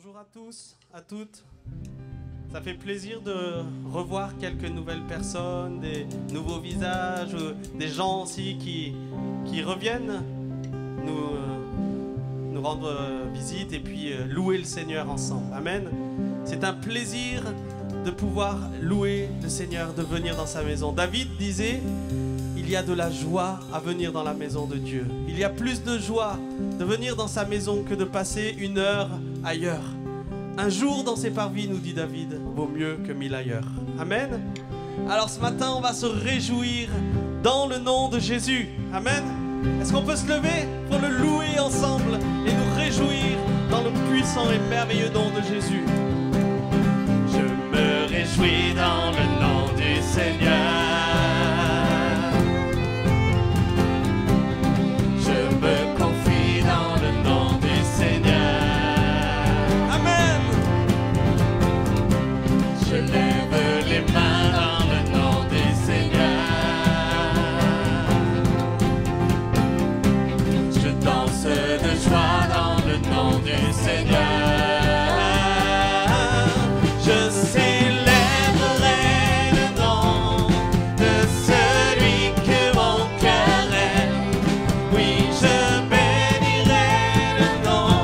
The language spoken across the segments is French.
Bonjour à tous, à toutes. Ça fait plaisir de revoir quelques nouvelles personnes, des nouveaux visages, des gens aussi qui reviennent nous rendre visite et puis louer le Seigneur ensemble. Amen. C'est un plaisir de pouvoir louer le Seigneur, de venir dans sa maison. David disait, il y a de la joie à venir dans la maison de Dieu. Il y a plus de joie de venir dans sa maison que de passer une heure ailleurs. Un jour dans ses parvis, nous dit David, vaut mieux que 1000 ailleurs. Amen. Alors ce matin, on va se réjouir dans le nom de Jésus. Amen. Est-ce qu'on peut se lever pour le louer ensemble et nous réjouir dans le puissant et merveilleux nom de Jésus? Je me réjouis dans le nom du Seigneur. Je me confie dans le nom du Seigneur. Amen. Je lève les mains dans le nom du Seigneur. Je danse de joie dans le nom du Seigneur. Je célébrerai le nom de celui que mon cœur aime. Oui, je bénirai le nom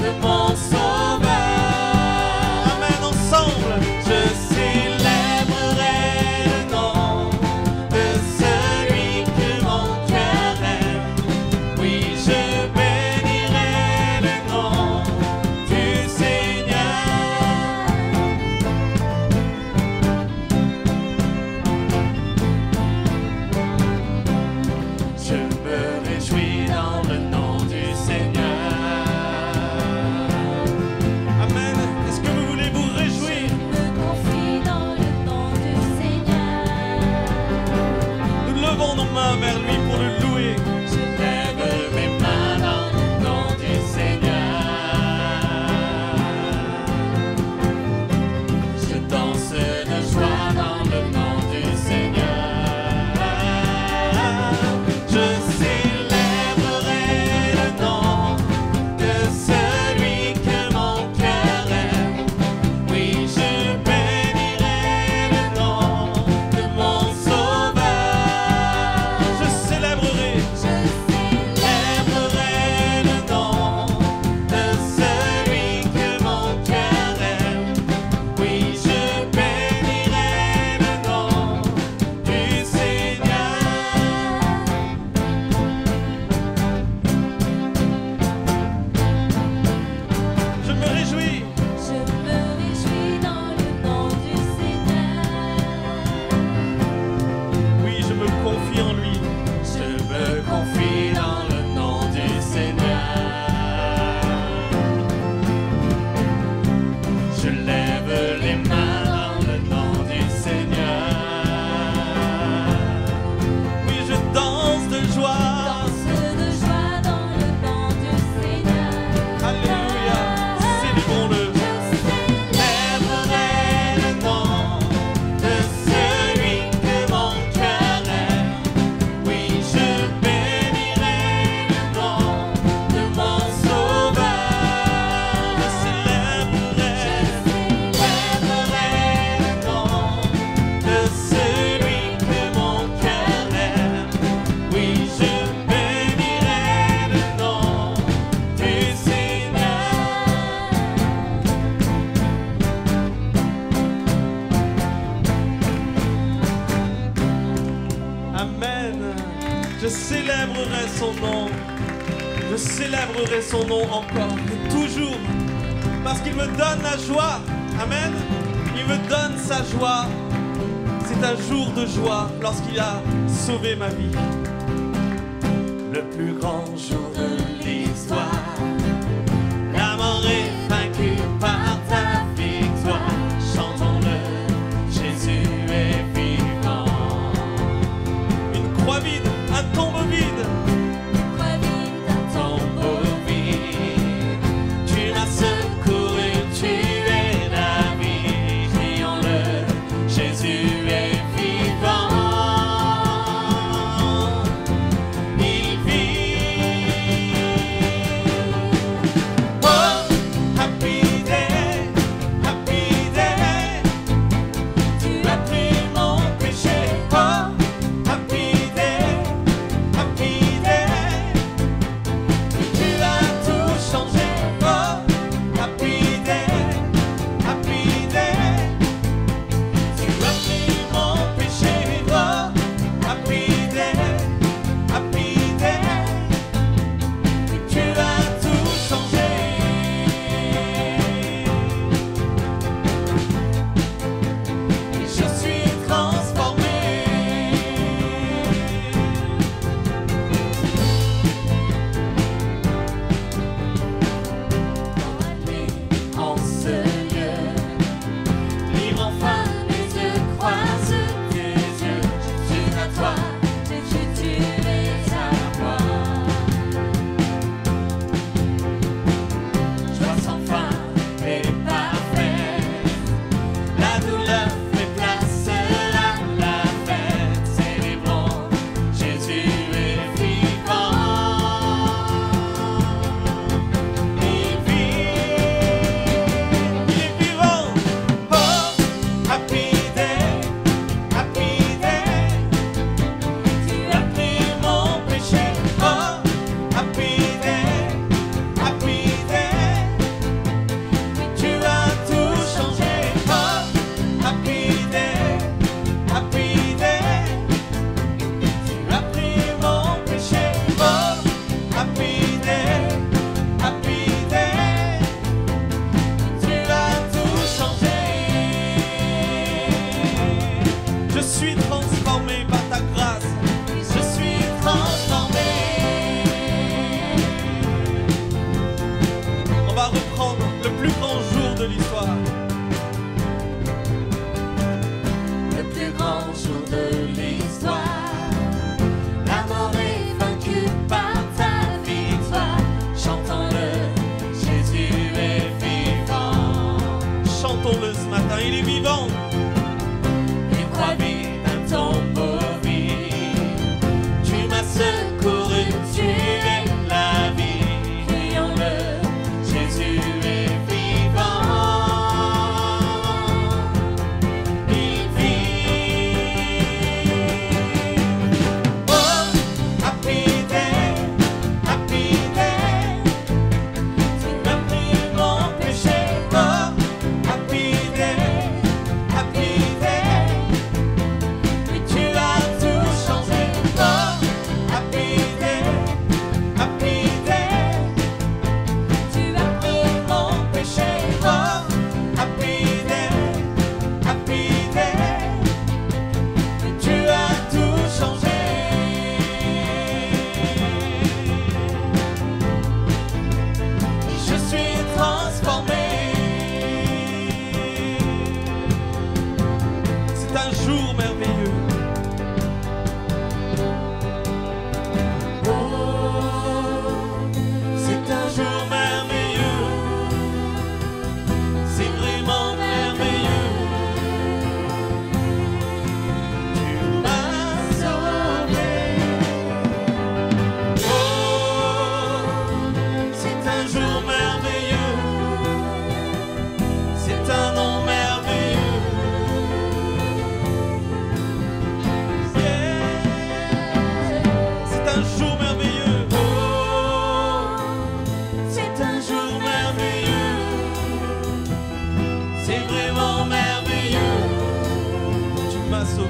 de mon Sauveur. Amen, ensemble. Je célébrerai le nom de celui que mon cœur aime. Oui, je bénirai le nom du Seigneur. Je me réjouis dans le nom du Seigneur. Amen. Est-ce que vous voulez vous réjouir? Me confie dans le nom du Seigneur. Nous levons nos mains vers lui pour le louer. Je lève mes mains dans le nom du Seigneur. Je danse de joie dans le nom du Seigneur. Je célébrerai le nom de celui que mon cœur aime. Oui, je bénirai le nom de mon Sauveur. Je célébrerai le nom de celui que mon cœur aime. Oui, je bénirai le nom du Seigneur. Je me réjouis. Je me réjouis dans le nom du Seigneur. Oui, je me confie en lui. Je me confie dans le nom du Seigneur. Je lève les mains dans le nom du Seigneur. Oui, je danse de joie. Danse de joie dans le nom du Seigneur. Alléluia. Célébrons-le. Je Lèverai le nom de celui que mon cœur aime. Oui, je bénirai le nom de mon Sauveur. Je célébrerai le nom de celui que mon cœur aime. Oui, je bénirai le nom du Seigneur. Amen. Je célébrerai son nom. Je célébrerai son nom encore et toujours. Parce qu'il me donne la joie. Amen. Il me donne sa joie. C'est un jour de joie lorsqu'il a sauvé ma vie. Le plus grand jour de l'histoire. La mort est vaincue par ta victoire. Chantons-le, Jésus est vivant. Une croix vide, un tombeau vide, crois vite un tombeau vide. Tu m'as secouru, tu es la vie. Crions-le, Jésus est vivant. Il vit.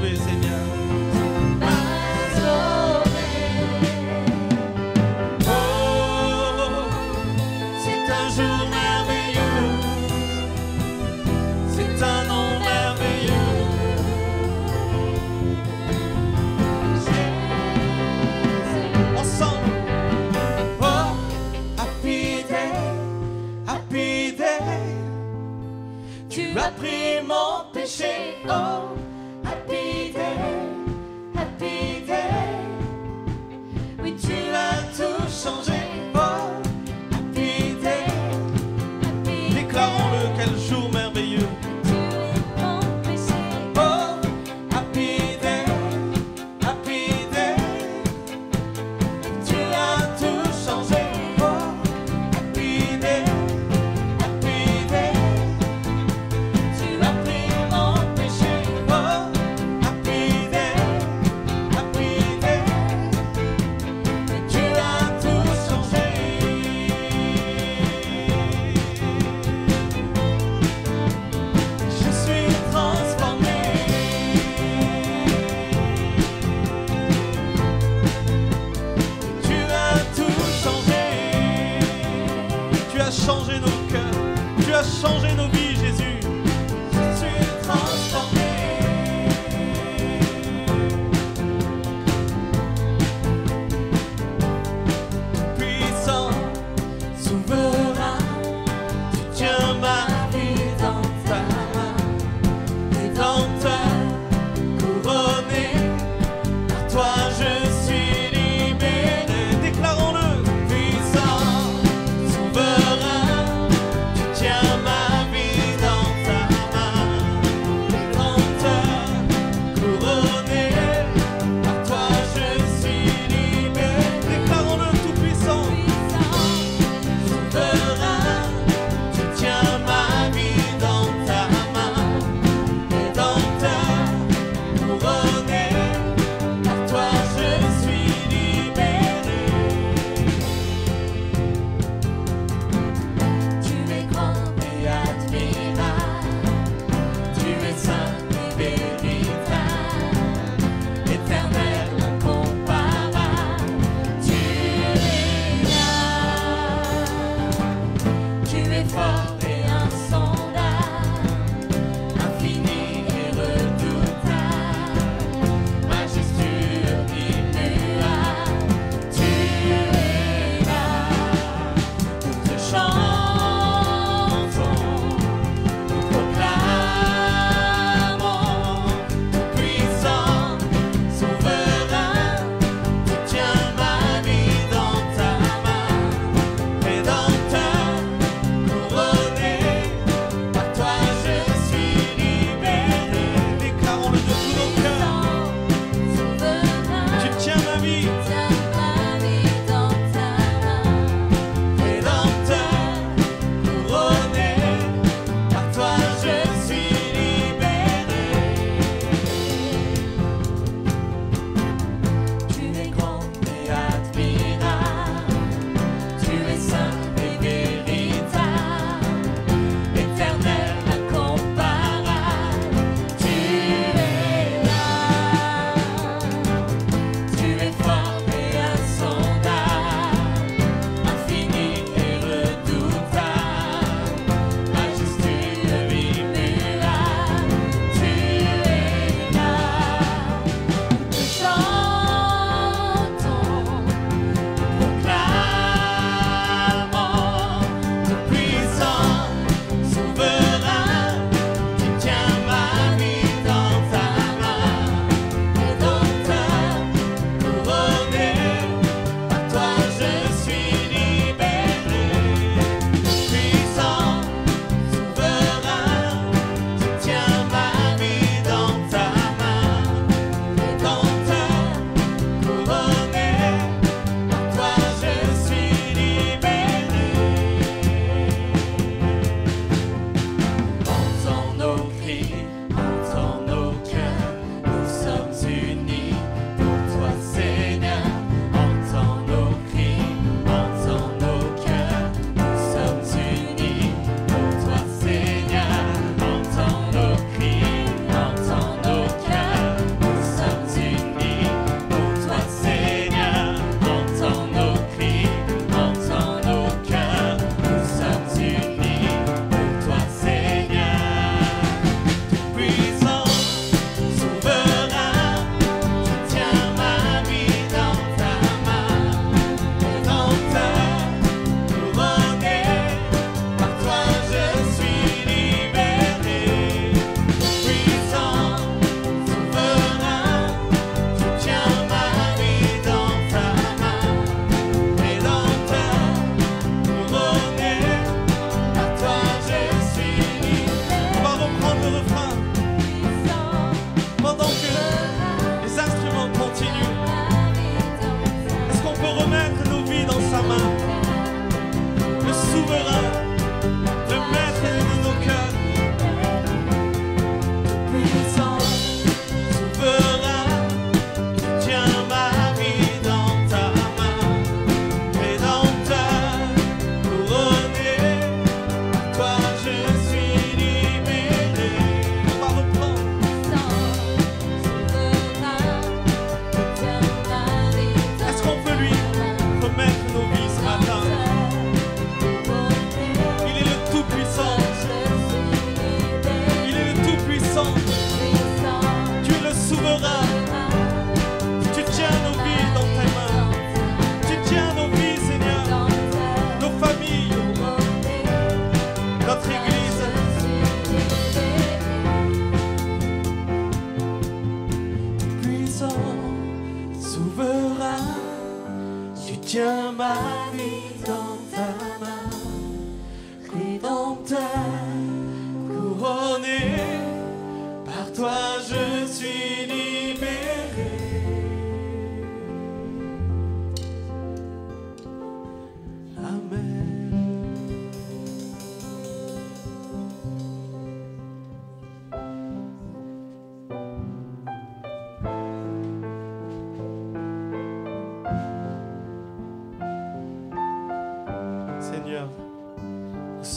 sauvé, Seigneur. m'as sauvé. Oh, c'est un jour merveilleux, c'est un nom merveilleux. Ensemble. Oh, happy day, tu as pris mon péché. Oh, happy day, Oui, tu as tout changé. Oh, happy day, déclarons-le, quel jour merveilleux. tu es mon péché. Oh, happy day, tu as tout changé. Oh, happy day, tu as pris mon péché. Oh, happy day, tu as tout changé.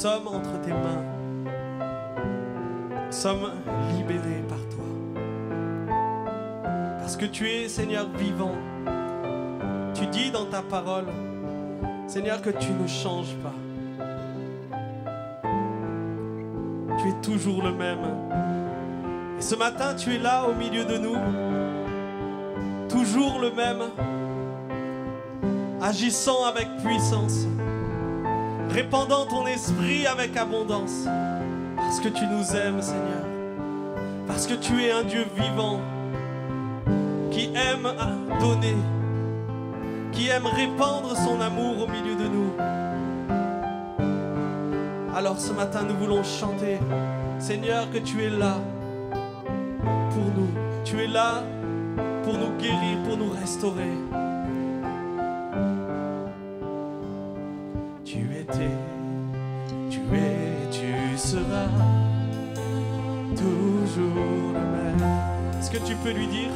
sommes entre tes mains. Nous sommes libérés par toi. Parce que tu es, Seigneur, vivant. Tu dis dans ta parole, Seigneur, que tu ne changes pas. Tu es toujours le même. Et ce matin, tu es là au milieu de nous. Toujours le même. Agissant avec puissance. Répandant ton esprit avec abondance. Parce que tu nous aimes, Seigneur. Parce que tu es un Dieu vivant. Qui aime donner. Qui aime répandre son amour au milieu de nous. Alors ce matin, nous voulons chanter, Seigneur, que tu es là pour nous. Tu es là pour nous guérir, pour nous restaurer. Tu étais, tu es, tu seras toujours le même. Est-ce que tu peux lui dire?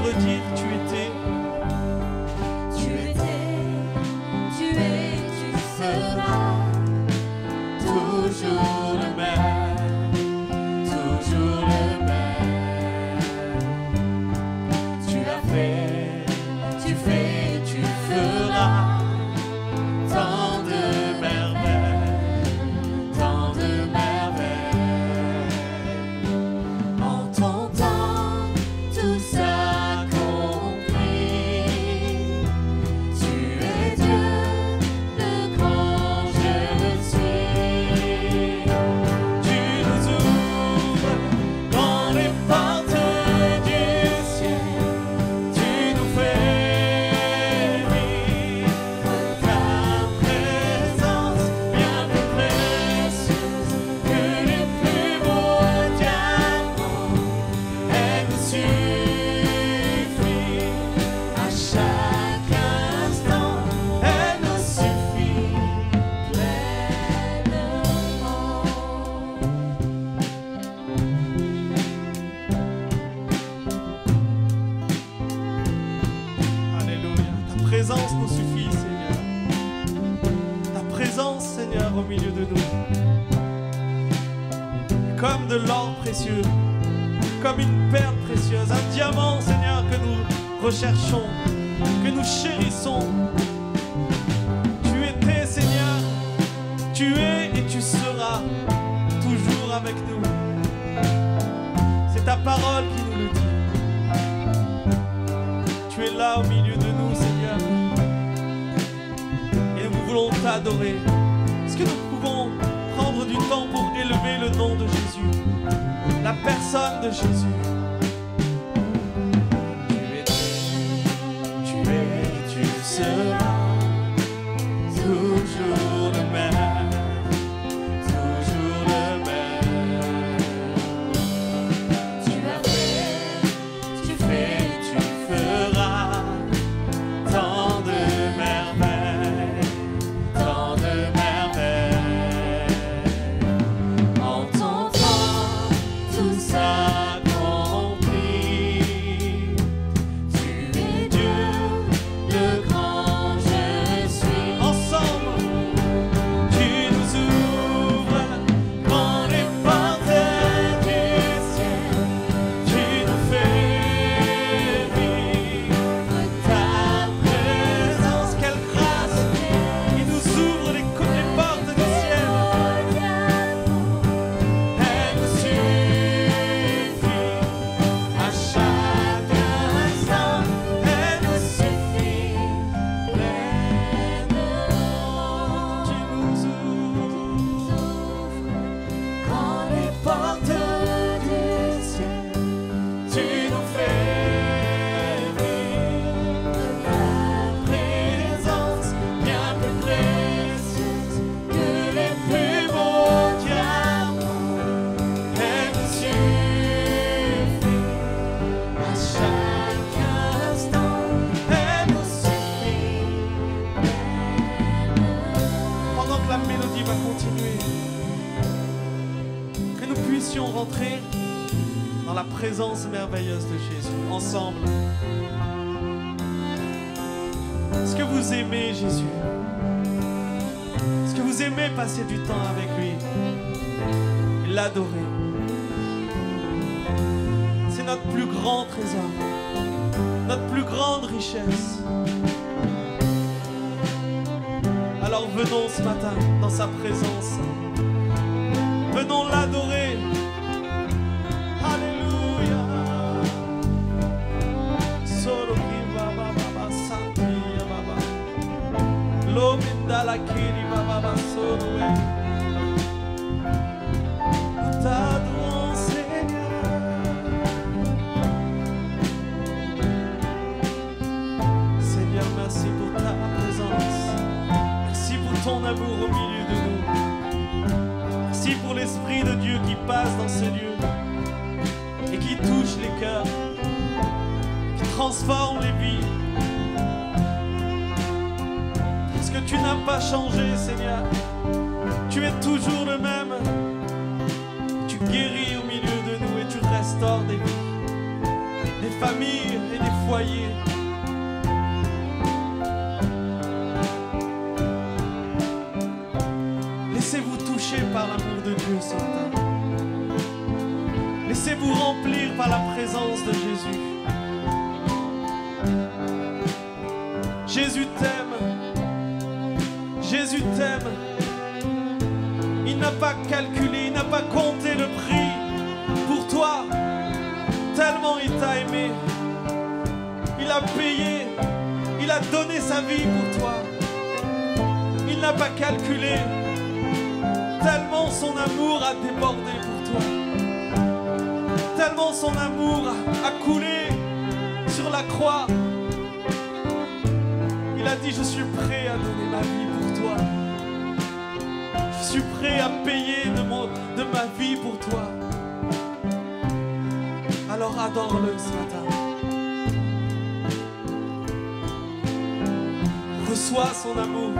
Redire, tu étais, tu es, tu seras toujours le même, toujours le même. Tu as fait, tu fais, tu feras tant de merveilles, tant de merveilles. En ton temps, tout ça. Ta présence nous suffit, Seigneur. Ta présence, Seigneur, au milieu de nous. Comme de l'or précieux, comme une perle précieuse, un diamant, Seigneur, que nous recherchons, que nous chérissons. Tu étais, Seigneur, tu es et tu seras toujours avec nous. C'est ta parole qui nous le dit. Tu es là au milieu de nous, Seigneur. Et nous voulons t'adorer. Est-ce que nous pouvons prendre du temps pour élever le nom de Jésus, la personne de Jésus? Tu es, tu seras toujours le même, toujours le même. Tu as fait, tu fais, tu feras tant de merveilles, tant de merveilles. en ton temps, tout ça. rentrer dans la présence merveilleuse de Jésus, ensemble. Est-ce que vous aimez Jésus? Est-ce que vous aimez passer du temps avec lui et l'adorer? C'est notre plus grand trésor, notre plus grande richesse. Alors venons ce matin dans sa présence. Venons l'adorer. Alléluia. Solo qui baba baba santi baba. L'omenda la kiri baba solo. T'adorons Seigneur. Seigneur, merci pour ta présence. Merci pour ton amour au milieu de nous. Merci pour l'Esprit de Dieu qui passe dans ce lieu et qui touche les cœurs, qui transforme les vies. Parce que tu n'as pas changé, Seigneur. Tu es toujours le même. Tu guéris au milieu de nous et tu restaures des vies, des familles et des foyers. Laissez-vous toucher par l'amour de Dieu ce matin. Laissez-vous remplir par la présence de Jésus. Jésus t'aime. Jésus t'aime. Il n'a pas calculé, il n'a pas compté le prix pour toi. Tellement il t'a aimé. Il a payé. Il a donné sa vie pour toi. Il n'a pas calculé. Tellement son amour a débordé pour toi. Tellement son amour a coulé sur la croix. Il a dit, je suis prêt à donner ma vie pour toi. Je suis prêt à payer de ma vie pour toi. Alors adore-le ce matin. Reçois son amour.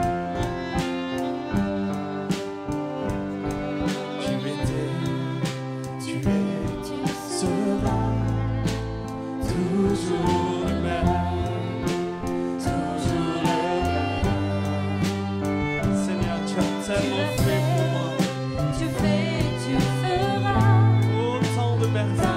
Tant de merveilles.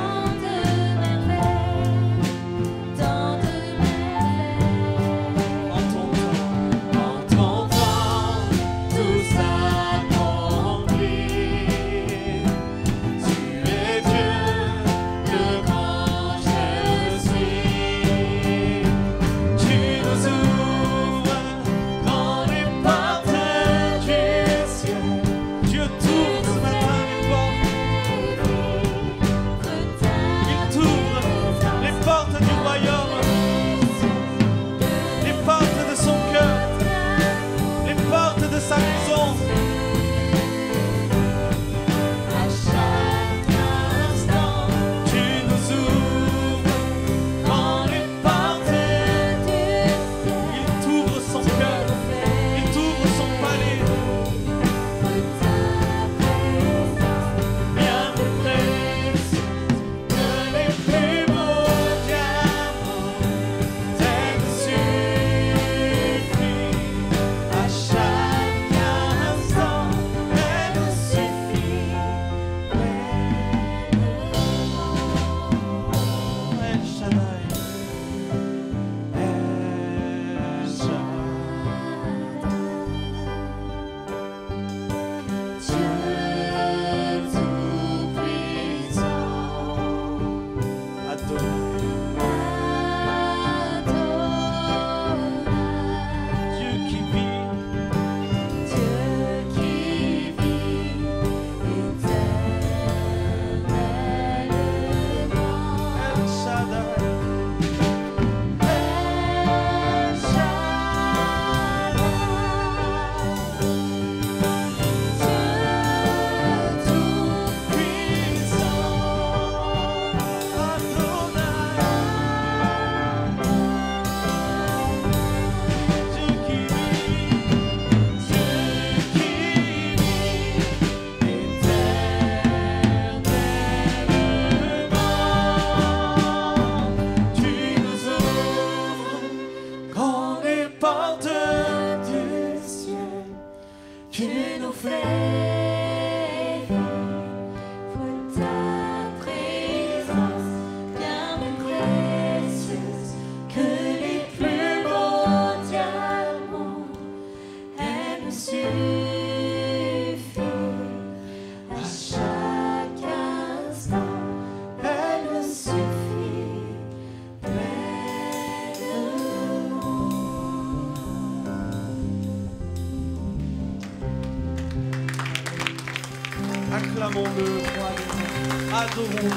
Acclamons-le, roi des anges. Adorons-le.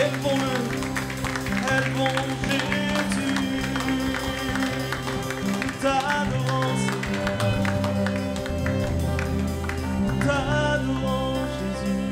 Élevons-le. Élevons Jésus. T'adorons, Seigneur. T'adorons, Jésus.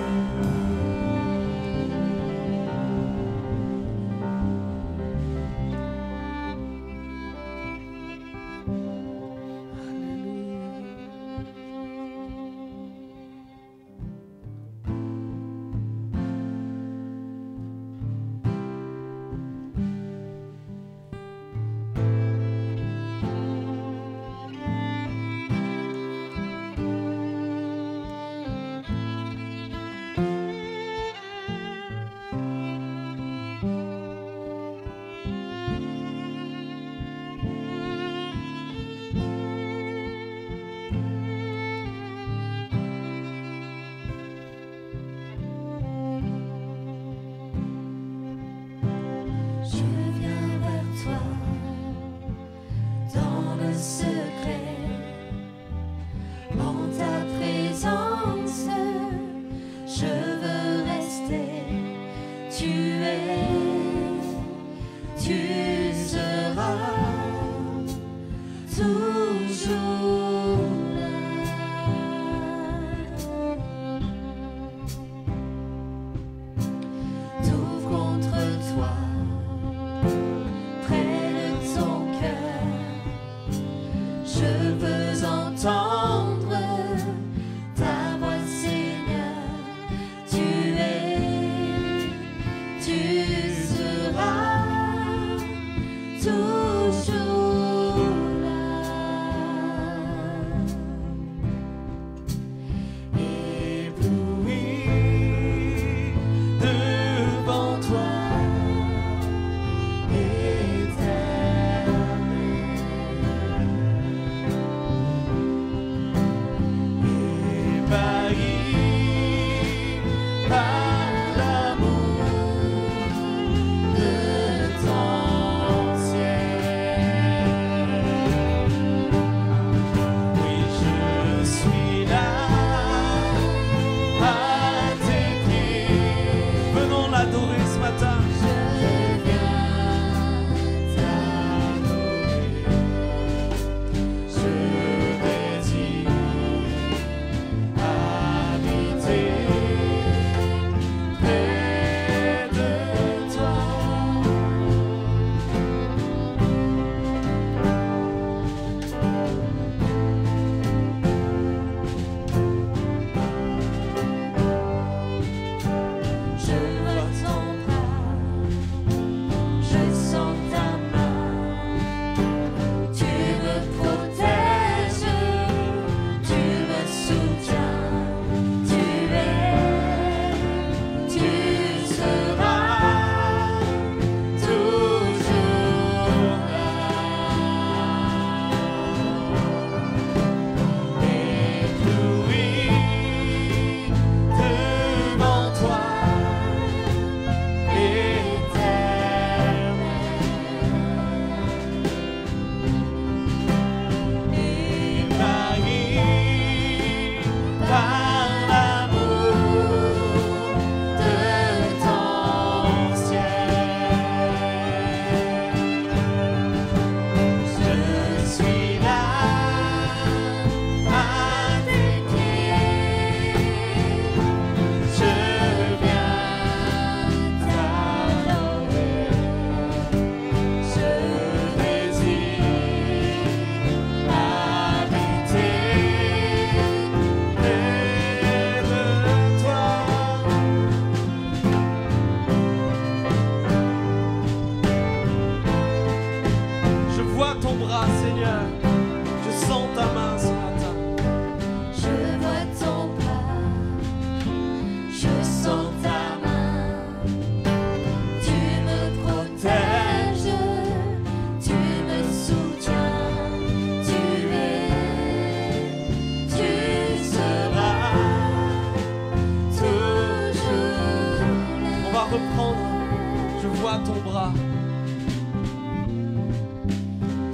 vois ton bras.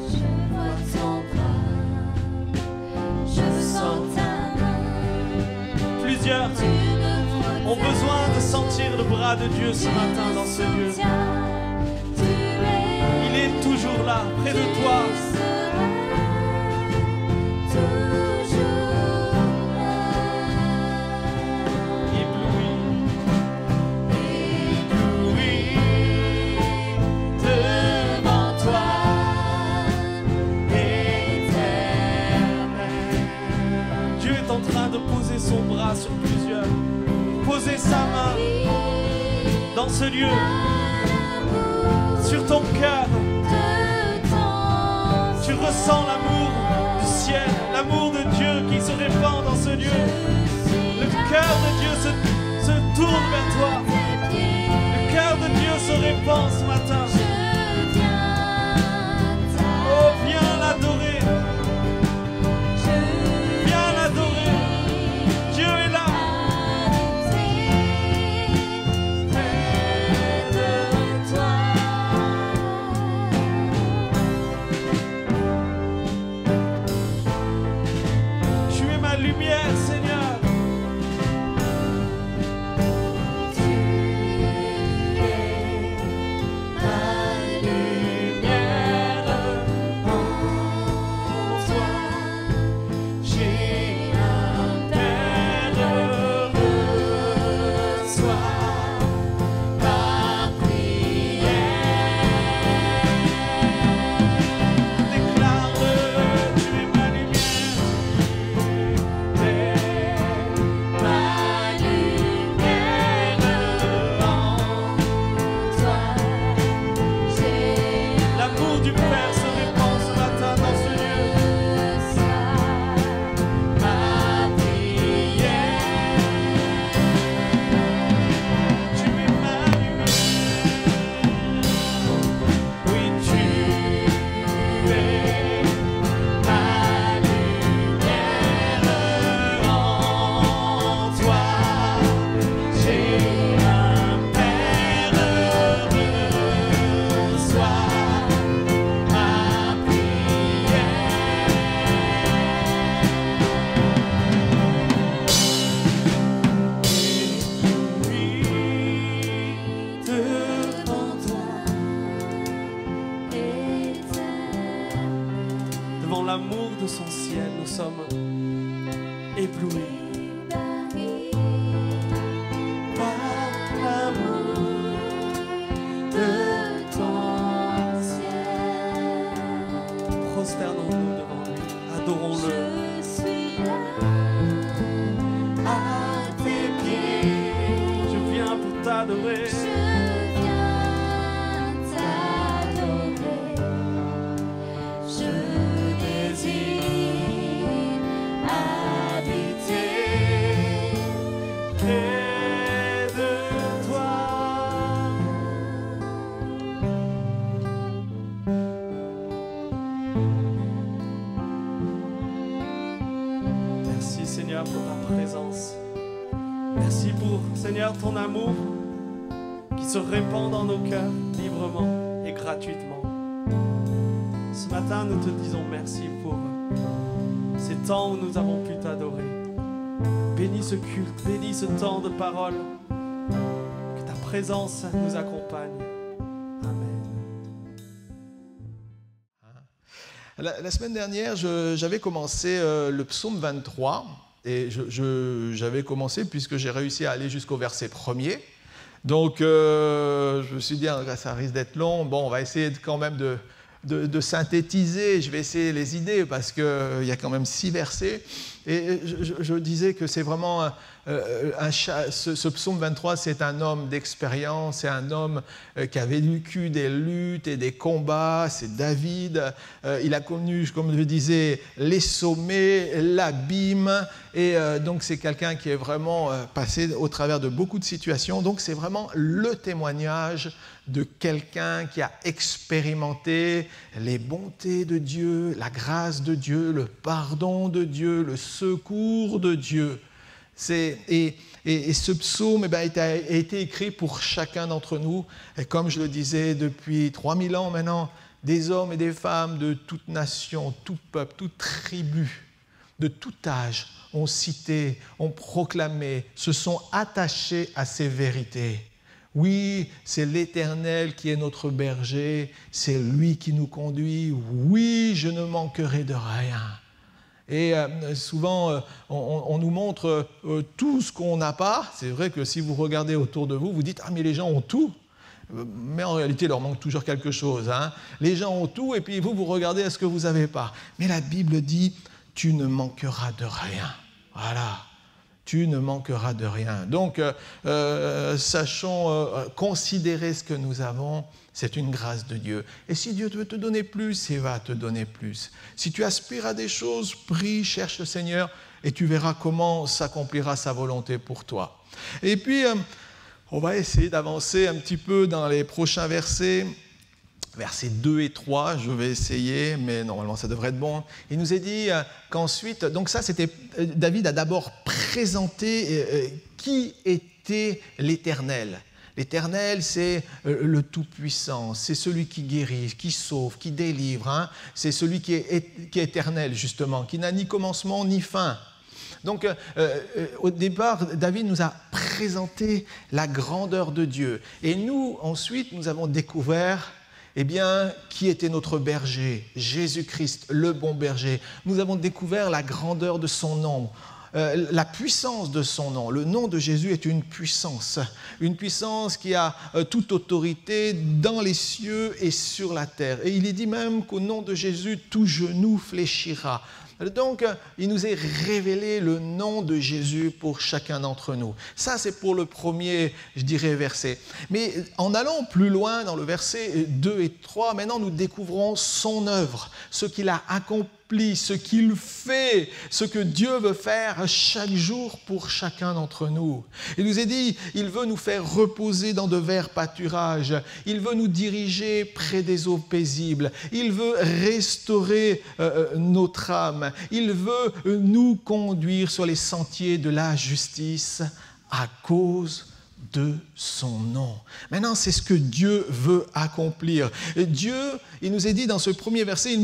Je vois ton bras, je sens ta main. Plusieurs. Tu me avons besoin de sentir le bras de Dieu ce matin dans ce lieu. Il est toujours là, près de toi. Son bras sur plusieurs, poser sa main dans ce lieu, sur ton cœur. Tu ressens l'amour du ciel, l'amour de Dieu qui se répand dans ce lieu. Le cœur de Dieu se tourne vers toi. Le cœur de Dieu se répand ce matin. Oh, viens l'adorer. L'amour de son ciel, nous sommes éblouis par l'amour de ton ciel. Prosternons-nous devant lui, adorons-le. Je suis là à tes pieds. Je viens pour t'adorer. Seigneur, pour ta présence. Merci pour, Seigneur, ton amour qui se répand dans nos cœurs librement et gratuitement. Ce matin, nous te disons merci pour ces temps où nous avons pu t'adorer. Bénis ce culte, bénis ce temps de parole. Que ta présence nous accompagne. Amen. La semaine dernière, j'avais commencé le psaume 23 et j'avais commencé puisque j'ai réussi à aller jusqu'au verset 1er. Donc, je me suis dit, ça risque d'être long. Bon, on va essayer quand même de synthétiser. Je vais essayer les idées parce qu'il y a quand même 6 versets. Et je disais que c'est vraiment ce psaume 23, c'est un homme d'expérience, c'est un homme qui avait vécu des luttes et des combats, c'est David. Il a connu, comme je disais, les sommets, l'abîme, et donc c'est quelqu'un qui est vraiment passé au travers de beaucoup de situations. Donc c'est vraiment le témoignage de quelqu'un qui a expérimenté les bontés de Dieu, la grâce de Dieu, le pardon de Dieu, le secours de Dieu. Et ce psaume a été écrit pour chacun d'entre nous. Et comme je le disais, depuis 3000 ans maintenant, des hommes et des femmes de toute nation, tout peuple, toute tribu, de tout âge ont cité, ont proclamé, se sont attachés à ces vérités. Oui, c'est l'Éternel qui est notre berger, c'est lui qui nous conduit. Oui, je ne manquerai de rien. Et souvent, on nous montre tout ce qu'on n'a pas. C'est vrai que si vous regardez autour de vous, vous dites « Ah, mais les gens ont tout ». Mais en réalité, il leur manque toujours quelque chose. Hein. Les gens ont tout, et puis vous regardez à ce que vous n'avez pas. Mais la Bible dit « Tu ne manqueras de rien ». Voilà. Tu ne manqueras de rien. Donc, sachons considérer ce que nous avons, c'est une grâce de Dieu. Et si Dieu veut te donner plus, il va te donner plus. Si tu aspires à des choses, prie, cherche le Seigneur, et tu verras comment s'accomplira sa volonté pour toi. Et puis, on va essayer d'avancer un petit peu dans les prochains versets. Versets 2 et 3, je vais essayer, mais normalement ça devrait être bon. Il nous est dit qu'ensuite, donc ça c'était, David a d'abord présenté qui était l'Éternel. L'Éternel, c'est le Tout-Puissant, c'est celui qui guérit, qui sauve, qui délivre. Hein. C'est celui qui est éternel, justement, qui n'a ni commencement ni fin. Donc, au départ, David nous a présenté la grandeur de Dieu. Et nous, ensuite, nous avons découvert qui était notre berger, Jésus-Christ, le bon berger. Nous avons découvert la grandeur de son nom, la puissance de son nom. Le nom de Jésus est une puissance qui a toute autorité dans les cieux et sur la terre. Et il est dit même qu'au nom de Jésus, tout genou fléchira. Donc, il nous est révélé le nom de Jésus pour chacun d'entre nous. Ça, c'est pour le premier, je dirais, verset. Mais en allant plus loin dans le verset 2 et 3, maintenant nous découvrons son œuvre, ce qu'il a accompli, ce qu'il fait, ce que Dieu veut faire chaque jour pour chacun d'entre nous. Il nous est dit, il veut nous faire reposer dans de verts pâturages, il veut nous diriger près des eaux paisibles, il veut restaurer notre âme, il veut nous conduire sur les sentiers de la justice à cause de son nom. Maintenant, c'est ce que Dieu veut accomplir. Et Dieu, il nous est dit dans ce premier verset,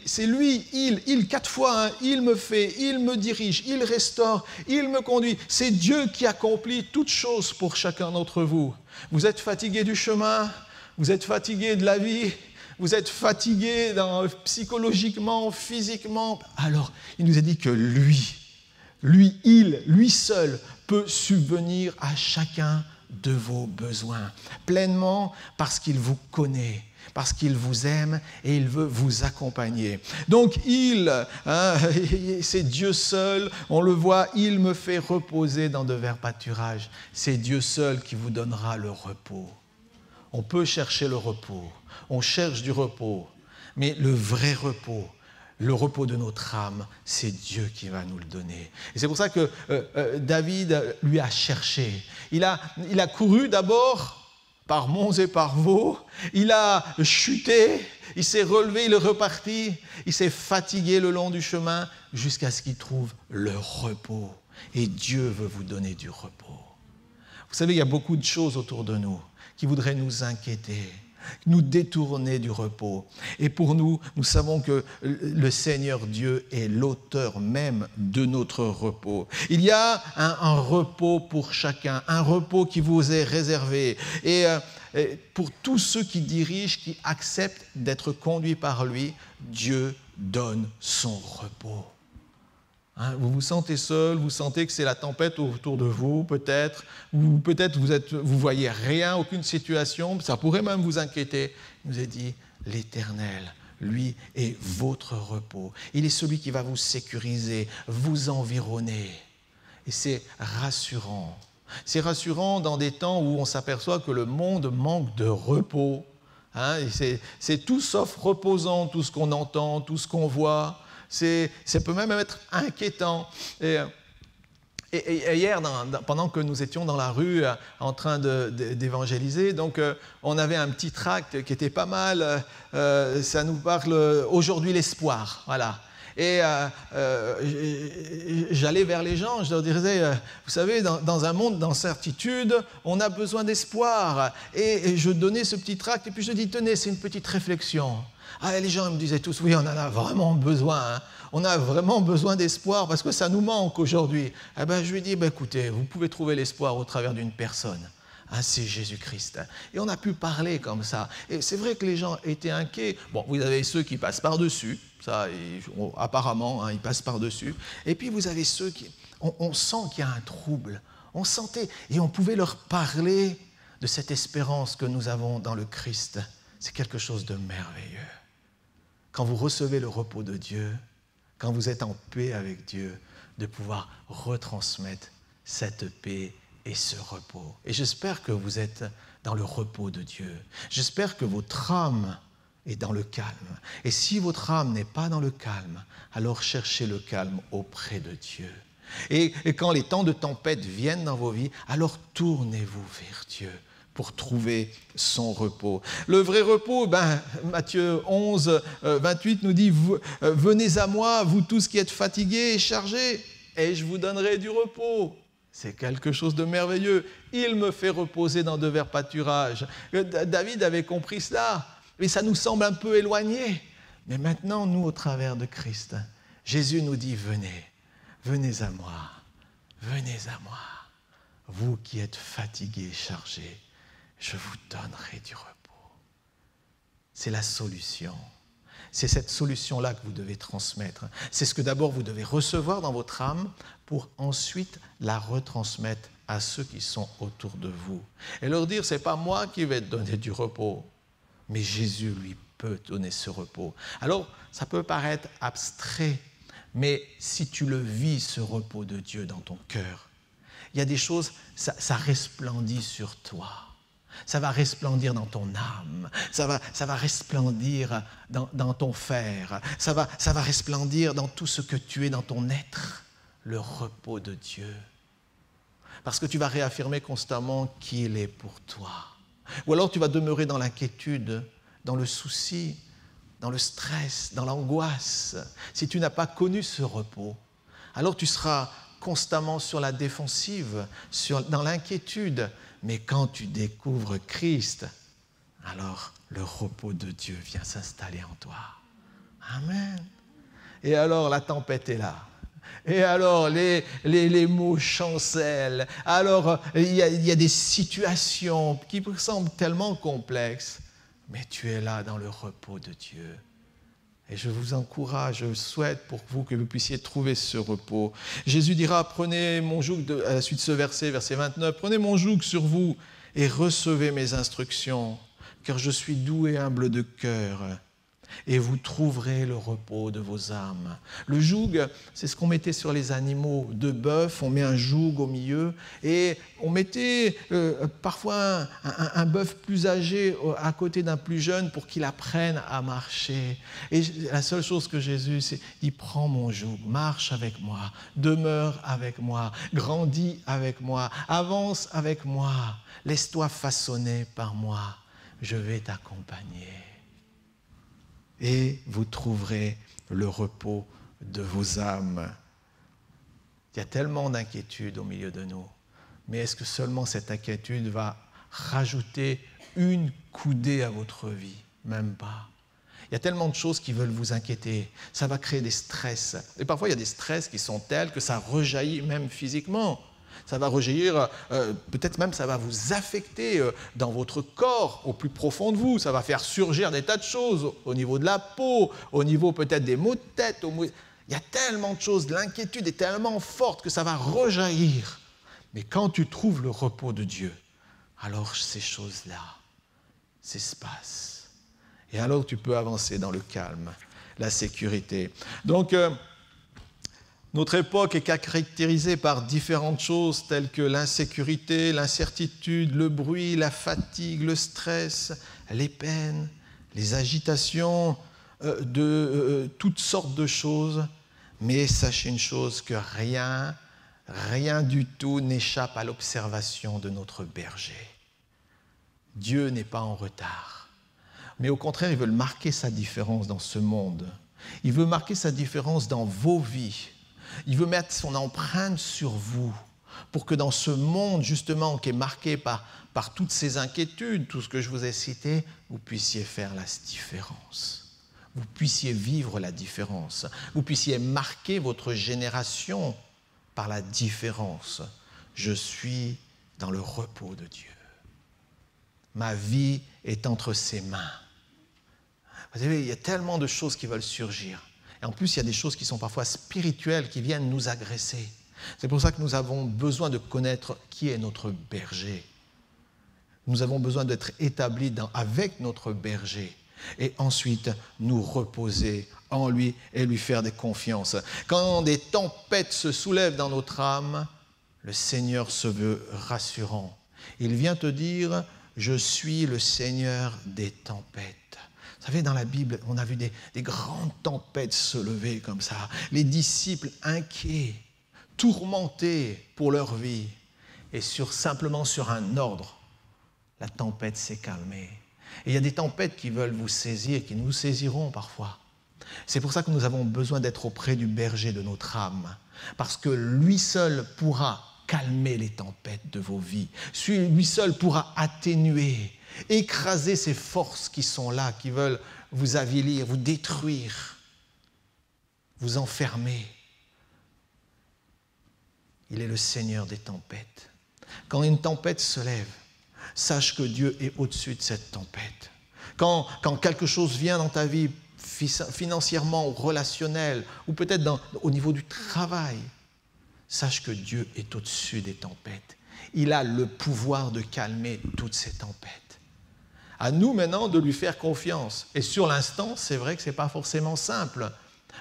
c'est lui, il, 4 fois, hein, il me fait, il me dirige, il restaure, il me conduit. C'est Dieu qui accomplit toutes choses pour chacun d'entre vous. Vous êtes fatigué du chemin, vous êtes fatigué de la vie, vous êtes fatigué psychologiquement, physiquement. Alors, il nous a dit que lui seul peut subvenir à chacun de vos besoins, pleinement parce qu'il vous connaît, parce qu'il vous aime et il veut vous accompagner. Donc c'est Dieu seul, on le voit, il me fait reposer dans de verts pâturages. C'est Dieu seul qui vous donnera le repos. On peut chercher le repos, on cherche du repos, mais le vrai repos, le repos de notre âme, c'est Dieu qui va nous le donner. Et c'est pour ça que David lui a cherché. Il a couru d'abord par monts et par vaux, il a chuté, il s'est relevé, il est reparti, il s'est fatigué le long du chemin jusqu'à ce qu'il trouve le repos. Et Dieu veut vous donner du repos. Vous savez, il y a beaucoup de choses autour de nous qui voudraient nous inquiéter, nous détourner du repos. Et pour nous, nous savons que le Seigneur Dieu est l'auteur même de notre repos. Il y a un repos pour chacun, un repos qui vous est réservé. Et pour tous ceux qui dirigent, qui acceptent d'être conduits par lui, Dieu donne son repos. Hein, vous vous sentez seul, vous sentez que c'est la tempête autour de vous, peut-être, ou peut-être vous voyez rien, aucune situation, ça pourrait même vous inquiéter. Il nous a dit, l'Éternel, lui, est votre repos. Il est celui qui va vous sécuriser, vous environner. Et c'est rassurant. C'est rassurant dans des temps où on s'aperçoit que le monde manque de repos. Hein, et c'est tout sauf reposant, tout ce qu'on entend, tout ce qu'on voit. Ça peut même être inquiétant. Et hier, pendant que nous étions dans la rue en train d'évangéliser, donc on avait un petit tract qui était pas mal. Ça nous parle aujourd'hui l'espoir, voilà. Et j'allais vers les gens, je leur disais, vous savez, dans un monde d'incertitude, on a besoin d'espoir. Et je donnais ce petit tract, et puis je dis, tenez, c'est une petite réflexion. Ah, et les gens me disaient tous, oui, on en a vraiment besoin. Hein. On a vraiment besoin d'espoir parce que ça nous manque aujourd'hui. Eh ben, je lui ai dit, écoutez, vous pouvez trouver l'espoir au travers d'une personne. Hein, c'est Jésus-Christ. Et on a pu parler comme ça. Et c'est vrai que les gens étaient inquiets. Bon, vous avez ceux qui passent par-dessus. Ça, apparemment, hein, ils passent par-dessus. Et puis, vous avez ceux qui... On sent qu'il y a un trouble. On sentait, et on pouvait leur parler de cette espérance que nous avons dans le Christ. C'est quelque chose de merveilleux. Quand vous recevez le repos de Dieu, quand vous êtes en paix avec Dieu, de pouvoir retransmettre cette paix et ce repos. Et j'espère que vous êtes dans le repos de Dieu. J'espère que votre âme est dans le calme. Et si votre âme n'est pas dans le calme, alors cherchez le calme auprès de Dieu. Et quand les temps de tempête viennent dans vos vies, alors tournez-vous vers Dieu pour trouver son repos. Le vrai repos, Matthieu 11, 28 nous dit « Venez à moi, vous tous qui êtes fatigués et chargés, et je vous donnerai du repos. » C'est quelque chose de merveilleux. Il me fait reposer dans de verts pâturages. David avait compris cela, mais ça nous semble un peu éloigné. Mais maintenant, nous, au travers de Christ, Jésus nous dit « Venez, venez à moi, venez à moi, vous qui êtes fatigués et chargés, je vous donnerai du repos. » C'est la solution. C'est cette solution-là que vous devez transmettre. C'est ce que d'abord vous devez recevoir dans votre âme pour ensuite la retransmettre à ceux qui sont autour de vous. Et leur dire, ce n'est pas moi qui vais te donner du repos, mais Jésus, lui, peut donner ce repos. Alors, ça peut paraître abstrait, mais si tu le vis, ce repos de Dieu dans ton cœur, il y a des choses, ça resplendit sur toi. Ça va resplendir dans ton âme, ça va resplendir dans ton fer, ça va resplendir dans tout ce que tu es, dans ton être, le repos de Dieu. Parce que tu vas réaffirmer constamment qu'il est pour toi. Ou alors tu vas demeurer dans l'inquiétude, dans le souci, dans le stress, dans l'angoisse. Si tu n'as pas connu ce repos, alors tu seras constamment sur la défensive, dans l'inquiétude. Mais quand tu découvres Christ, alors le repos de Dieu vient s'installer en toi. Amen. Et alors la tempête est là. Et alors les mots chancellent. Alors il y a des situations qui semblent tellement complexes. Mais tu es là dans le repos de Dieu. Et je vous encourage, je souhaite pour vous que vous puissiez trouver ce repos. Jésus dira, prenez mon joug, à la suite de ce verset 29, prenez mon joug sur vous et recevez mes instructions, car je suis doux et humble de cœur, et vous trouverez le repos de vos âmes. Le joug, c'est ce qu'on mettait sur les animaux de bœuf, on met un joug au milieu, et on mettait parfois un bœuf plus âgé à côté d'un plus jeune pour qu'il apprenne à marcher. Et la seule chose que Jésus, c'est, il prend mon joug, marche avec moi, demeure avec moi, grandis avec moi, avance avec moi, laisse-toi façonner par moi, je vais t'accompagner. Et vous trouverez le repos de vos âmes. Il y a tellement d'inquiétudes au milieu de nous. Mais est-ce que seulement cette inquiétude va rajouter une coudée à votre vie? Même pas. Il y a tellement de choses qui veulent vous inquiéter. Ça va créer des stress. Et parfois, il y a des stress qui sont tels que ça rejaillit même physiquement. Ça va rejaillir, peut-être même ça va vous affecter dans votre corps, au plus profond de vous. Ça va faire surgir des tas de choses au niveau de la peau, au niveau peut-être des maux de tête. Il y a tellement de choses, l'inquiétude est tellement forte que ça va rejaillir. Mais quand tu trouves le repos de Dieu, alors ces choses-là s'espacent. Et alors tu peux avancer dans le calme, la sécurité. Donc, notre époque est caractérisée par différentes choses telles que l'insécurité, l'incertitude, le bruit, la fatigue, le stress, les peines, les agitations de toutes sortes de choses. Mais sachez une chose, que rien du tout n'échappe à l'observation de notre berger. Dieu n'est pas en retard. Mais au contraire, il veut marquer sa différence dans ce monde. Il veut marquer sa différence dans vos vies. Il veut mettre son empreinte sur vous pour que dans ce monde, justement, qui est marqué par toutes ces inquiétudes, tout ce que je vous ai cité, vous puissiez faire la différence. Vous puissiez vivre la différence. Vous puissiez marquer votre génération par la différence. Je suis dans le repos de Dieu. Ma vie est entre ses mains. Vous savez, il y a tellement de choses qui veulent surgir. Et en plus, il y a des choses qui sont parfois spirituelles, qui viennent nous agresser. C'est pour ça que nous avons besoin de connaître qui est notre berger. Nous avons besoin d'être établis avec notre berger. Et ensuite, nous reposer en lui et lui faire des confiances. Quand des tempêtes se soulèvent dans notre âme, le Seigneur se veut rassurant. Il vient te dire, je suis le Seigneur des tempêtes. Vous savez, dans la Bible, on a vu des grandes tempêtes se lever comme ça. Les disciples inquiets, tourmentés pour leur vie. Et simplement sur un ordre, la tempête s'est calmée. Et il y a des tempêtes qui veulent vous saisir, qui nous saisiront parfois. C'est pour ça que nous avons besoin d'être auprès du berger de notre âme. Parce que lui seul pourra calmer les tempêtes de vos vies. Lui seul pourra atténuer, écraser ces forces qui sont là, qui veulent vous avilir, vous détruire, vous enfermer. Il est le Seigneur des tempêtes. Quand une tempête se lève, sache que Dieu est au-dessus de cette tempête. Quand quelque chose vient dans ta vie, financièrement ou relationnel, ou peut-être au niveau du travail, sache que Dieu est au-dessus des tempêtes. Il a le pouvoir de calmer toutes ces tempêtes. À nous maintenant de lui faire confiance. Et sur l'instant, c'est vrai que ce n'est pas forcément simple.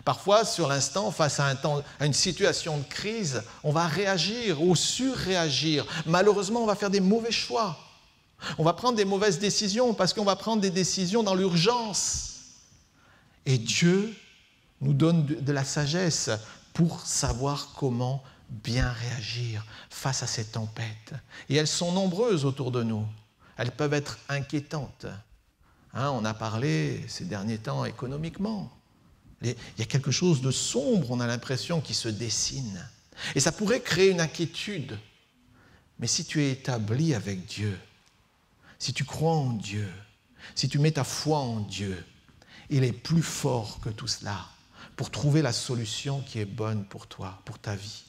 Parfois, sur l'instant, face à une situation de crise, on va réagir ou surréagir. Malheureusement, on va faire des mauvais choix. On va prendre des mauvaises décisions parce qu'on va prendre des décisions dans l'urgence. Et Dieu nous donne de la sagesse pour savoir comment bien réagir face à ces tempêtes. Et elles sont nombreuses autour de nous. Elles peuvent être inquiétantes. On a parlé ces derniers temps économiquement. Il y a quelque chose de sombre, on a l'impression, qui se dessine. Et ça pourrait créer une inquiétude. Mais si tu es établi avec Dieu, si tu crois en Dieu, si tu mets ta foi en Dieu, il est plus fort que tout cela pour trouver la solution qui est bonne pour toi, pour ta vie.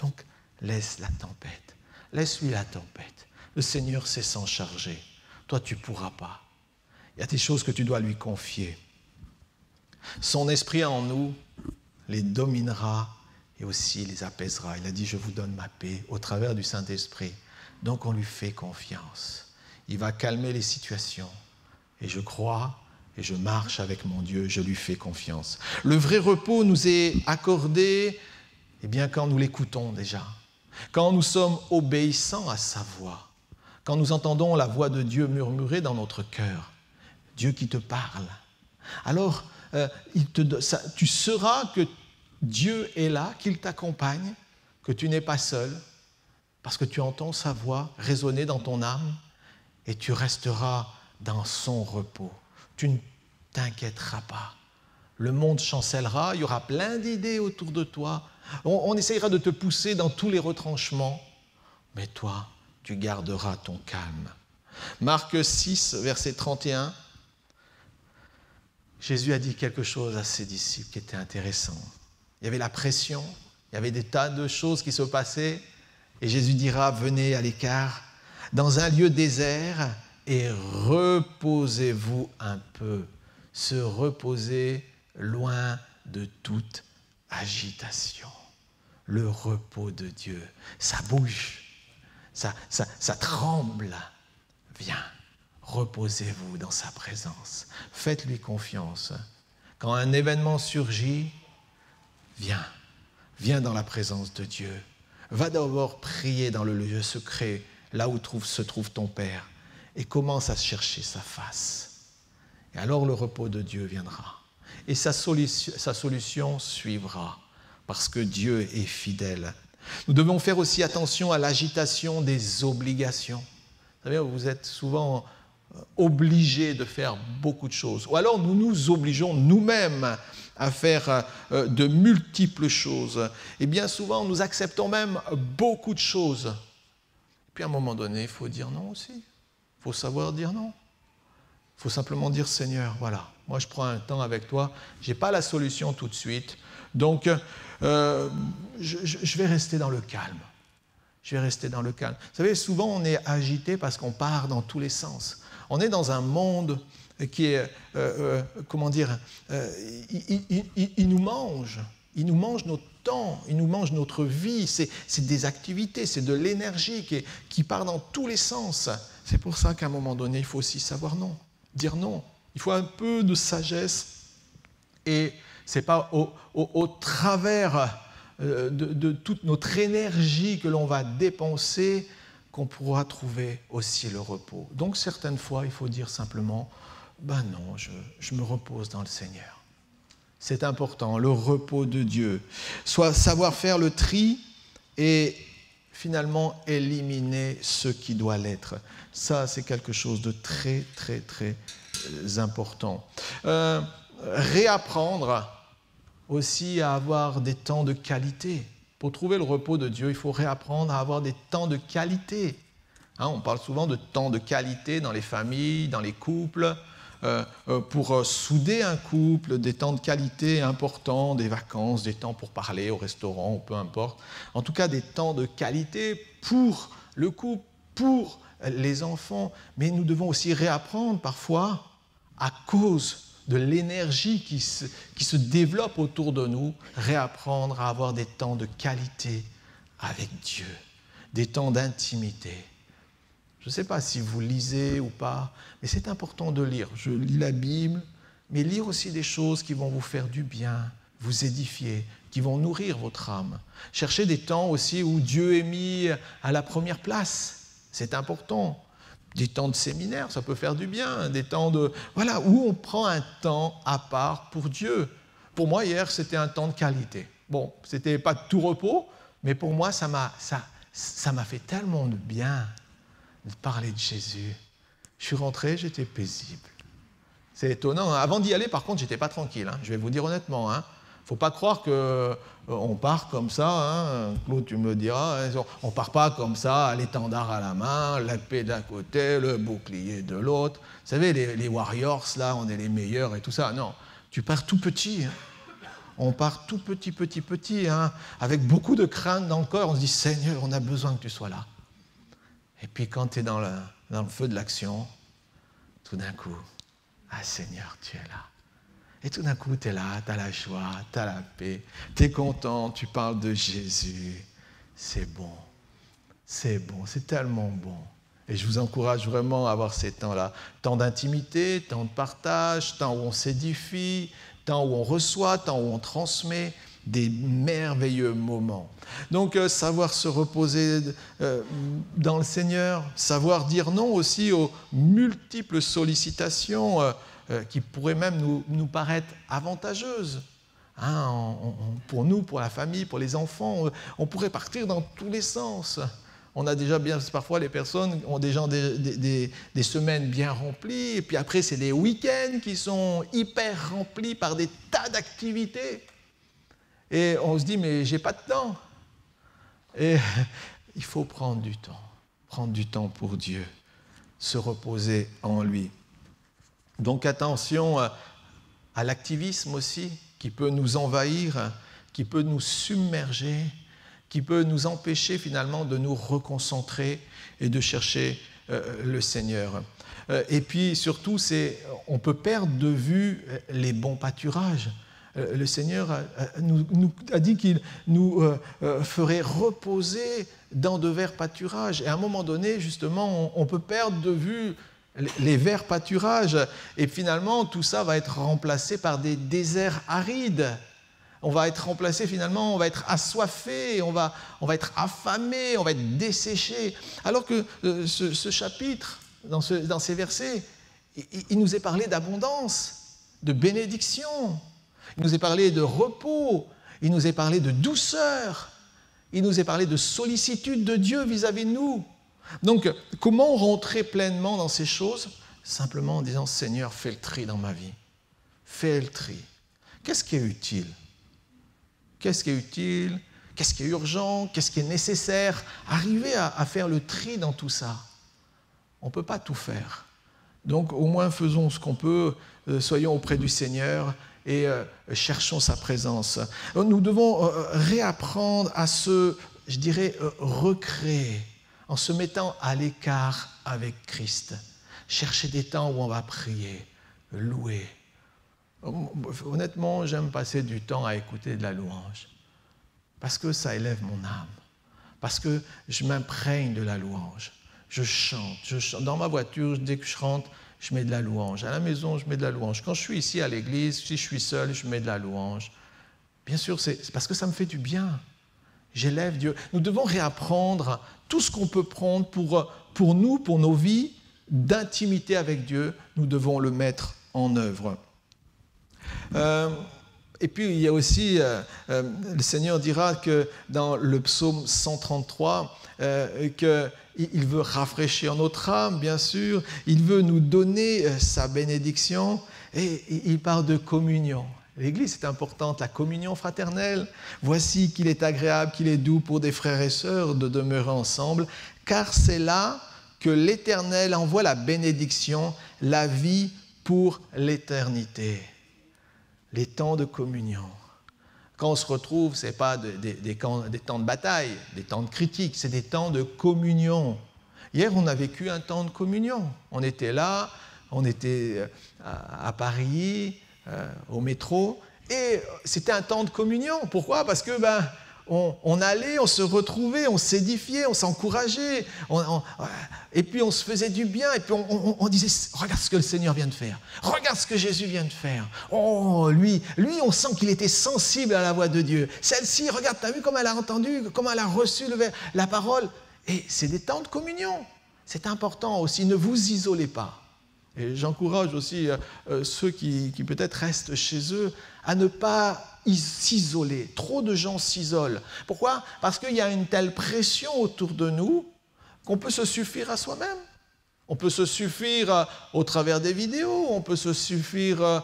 Donc, laisse la tempête. Laisse-lui la tempête. Le Seigneur sait s'en charger. Toi, tu ne pourras pas. Il y a des choses que tu dois lui confier. Son esprit en nous les dominera et aussi les apaisera. Il a dit, je vous donne ma paix au travers du Saint-Esprit. Donc, on lui fait confiance. Il va calmer les situations. Et je crois et je marche avec mon Dieu, je lui fais confiance. Le vrai repos nous est accordé quand nous l'écoutons déjà. Quand nous sommes obéissants à sa voix. Quand nous entendons la voix de Dieu murmurer dans notre cœur. Dieu qui te parle. Alors, tu sauras que Dieu est là, qu'il t'accompagne, que tu n'es pas seul, parce que tu entends sa voix résonner dans ton âme et tu resteras dans son repos. Tu ne t'inquiéteras pas. Le monde chancellera, il y aura plein d'idées autour de toi. On essayera de te pousser dans tous les retranchements, mais toi, tu garderas ton calme. Marc 6, verset 31. Jésus a dit quelque chose à ses disciples qui était intéressant. Il y avait la pression, il y avait des tas de choses qui se passaient, et Jésus dira, venez à l'écart, dans un lieu désert, et reposez-vous un peu. Se reposer loin de toute agitation. Le repos de Dieu, ça bouge, ça tremble. Viens. Reposez-vous dans sa présence. Faites-lui confiance. Quand un événement surgit, viens dans la présence de Dieu. Va d'abord prier dans le lieu secret, là où se trouve ton Père, et commence à chercher sa face. Et alors le repos de Dieu viendra. Et sa solution suivra, parce que Dieu est fidèle. Nous devons faire aussi attention à l'agitation des obligations. Vous savez, vous êtes souvent obligés de faire beaucoup de choses. Ou alors nous nous obligeons nous-mêmes à faire de multiples choses. Et bien souvent, nous acceptons même beaucoup de choses. Puis à un moment donné, il faut dire non aussi. Il faut savoir dire non. Il faut simplement dire Seigneur, voilà, moi je prends un temps avec toi, je n'ai pas la solution tout de suite, donc je vais rester dans le calme. Je vais rester dans le calme. Vous savez, souvent on est agité parce qu'on part dans tous les sens. On est dans un monde qui est, comment dire, il nous mange. Il nous mange notre temps, il nous mange notre vie. C'est des activités, c'est de l'énergie qui part dans tous les sens. C'est pour ça qu'à un moment donné, il faut aussi savoir non, dire non. Il faut un peu de sagesse. Et ce n'est pas au travers de toute notre énergie que l'on va dépenser qu'on pourra trouver aussi le repos. Donc certaines fois, il faut dire simplement, ben non, je me repose dans le Seigneur. C'est important, le repos de Dieu. Soit savoir faire le tri et finalement éliminer ce qui doit l'être. Ça, c'est quelque chose de très, très, très important. Réapprendre aussi à avoir des temps de qualité. Pour trouver le repos de Dieu, il faut réapprendre à avoir des temps de qualité. On parle souvent de temps de qualité dans les familles, dans les couples. Pour souder un couple, des temps de qualité importants, des vacances, des temps pour parler au restaurant, ou peu importe. En tout cas, des temps de qualité pour le couple, pour les enfants. Mais nous devons aussi réapprendre parfois, à cause de l'énergie qui se développe autour de nous, réapprendre à avoir des temps de qualité avec Dieu, des temps d'intimité. Je ne sais pas si vous lisez ou pas, mais c'est important de lire. Je lis la Bible, mais lire aussi des choses qui vont vous faire du bien, vous édifier, qui vont nourrir votre âme. Cherchez des temps aussi où Dieu est mis à la première place. C'est important. Des temps de séminaire, ça peut faire du bien. Des temps de... Voilà, où on prend un temps à part pour Dieu. Pour moi, hier, c'était un temps de qualité. Bon, ce n'était pas de tout repos, mais pour moi, ça m'a fait tellement de bien de parler de Jésus. Je suis rentré, j'étais paisible. C'est étonnant. Avant d'y aller, par contre, je n'étais pas tranquille. Je vais vous dire honnêtement. Il ne faut pas croire qu'on part comme ça. Claude, tu me le diras. On ne part pas comme ça, l'étendard à la main, l'épée d'un côté, le bouclier de l'autre. Vous savez, les warriors, là, on est les meilleurs et tout ça. Non, tu pars tout petit. On part tout petit, avec beaucoup de crainte dans le corps. On se dit, Seigneur, on a besoin que tu sois là. Et puis quand tu es dans le feu de l'action, tout d'un coup, ah Seigneur, tu es là. Et tout d'un coup, tu es là, tu as la joie, tu as la paix, tu es content, tu parles de Jésus. C'est bon, c'est tellement bon. Et je vous encourage vraiment à avoir ces temps-là. Temps d'intimité, temps de partage, temps où on s'édifie, temps où on reçoit, temps où on transmet. Des merveilleux moments. Donc, savoir se reposer dans le Seigneur, savoir dire non aussi aux multiples sollicitations qui pourraient même nous paraître avantageuses. Pour nous, pour la famille, pour les enfants, on pourrait partir dans tous les sens. On a déjà parfois les personnes ont déjà des semaines bien remplies, et puis après, c'est des week-ends qui sont hyper remplis par des tas d'activités. Et on se dit, mais j'ai pas de temps. Et il faut prendre du temps pour Dieu, se reposer en lui. Donc attention à l'activisme aussi, qui peut nous envahir, qui peut nous submerger, qui peut nous empêcher finalement de nous reconcentrer et de chercher le Seigneur. Et puis surtout, on peut perdre de vue les bons pâturages. Le Seigneur nous a dit qu'il nous ferait reposer dans de verts pâturages. Et à un moment donné, justement, on peut perdre de vue les verts pâturages. Et finalement, tout ça va être remplacé par des déserts arides. On va être remplacé finalement, on va être assoiffé, on va être affamé, on va être desséché. Alors que ce chapitre, dans ces versets, il nous est parlé d'abondance, de bénédiction. Il nous est parlé de repos, il nous est parlé de douceur, il nous est parlé de sollicitude de Dieu vis-à-vis de nous. Donc, comment rentrer pleinement dans ces choses? simplement en disant, Seigneur, fais le tri dans ma vie. Fais le tri. Qu'est-ce qui est utile? Qu'est-ce qui est utile? Qu'est-ce qui est urgent? Qu'est-ce qui est nécessaire? Arriver à faire le tri dans tout ça. On ne peut pas tout faire. Donc au moins faisons ce qu'on peut, soyons auprès du Seigneur et cherchons sa présence. Nous devons réapprendre à se, je dirais, recréer en se mettant à l'écart avec Christ. Chercher des temps où on va prier, louer. Honnêtement, j'aime passer du temps à écouter de la louange parce que ça élève mon âme, parce que je m'imprègne de la louange. Je chante. Dans ma voiture, dès que je rentre, je mets de la louange. À la maison, je mets de la louange. Quand je suis ici à l'église, si je suis seul, je mets de la louange. Bien sûr, c'est parce que ça me fait du bien. J'élève Dieu. Nous devons réapprendre tout ce qu'on peut prendre pour nous, pour nos vies, d'intimité avec Dieu. Nous devons le mettre en œuvre. Et puis, il y a aussi, le Seigneur dira que dans le psaume 133, qu'il veut rafraîchir notre âme, bien sûr. Il veut nous donner sa bénédiction. Et il parle de communion. L'Église est importante, la communion fraternelle. Voici qu'il est agréable, qu'il est doux pour des frères et sœurs de demeurer ensemble, car c'est là que l'Éternel envoie la bénédiction, la vie pour l'éternité. Les temps de communion. Quand on se retrouve, ce n'est pas des temps de bataille, des temps de critique, c'est des temps de communion. Hier, on a vécu un temps de communion. On était là, on était à Paris, au métro, et c'était un temps de communion. Pourquoi? Parce que on allait, on se retrouvait, on s'édifiait, on s'encourageait, et puis on se faisait du bien, et puis on disait, regarde ce que le Seigneur vient de faire, regarde ce que Jésus vient de faire. Oh, lui, on sent qu'il était sensible à la voix de Dieu. Celle-ci, regarde, tu as vu comment elle a entendu, comment elle a reçu la parole. Et c'est des temps de communion. C'est important aussi, ne vous isolez pas. Et j'encourage aussi ceux qui peut-être restent chez eux à ne pas s'isoler. Trop de gens s'isolent. Pourquoi? Parce qu'il y a une telle pression autour de nous qu'on peut se suffire à soi-même. On peut se suffire au travers des vidéos, on peut se suffire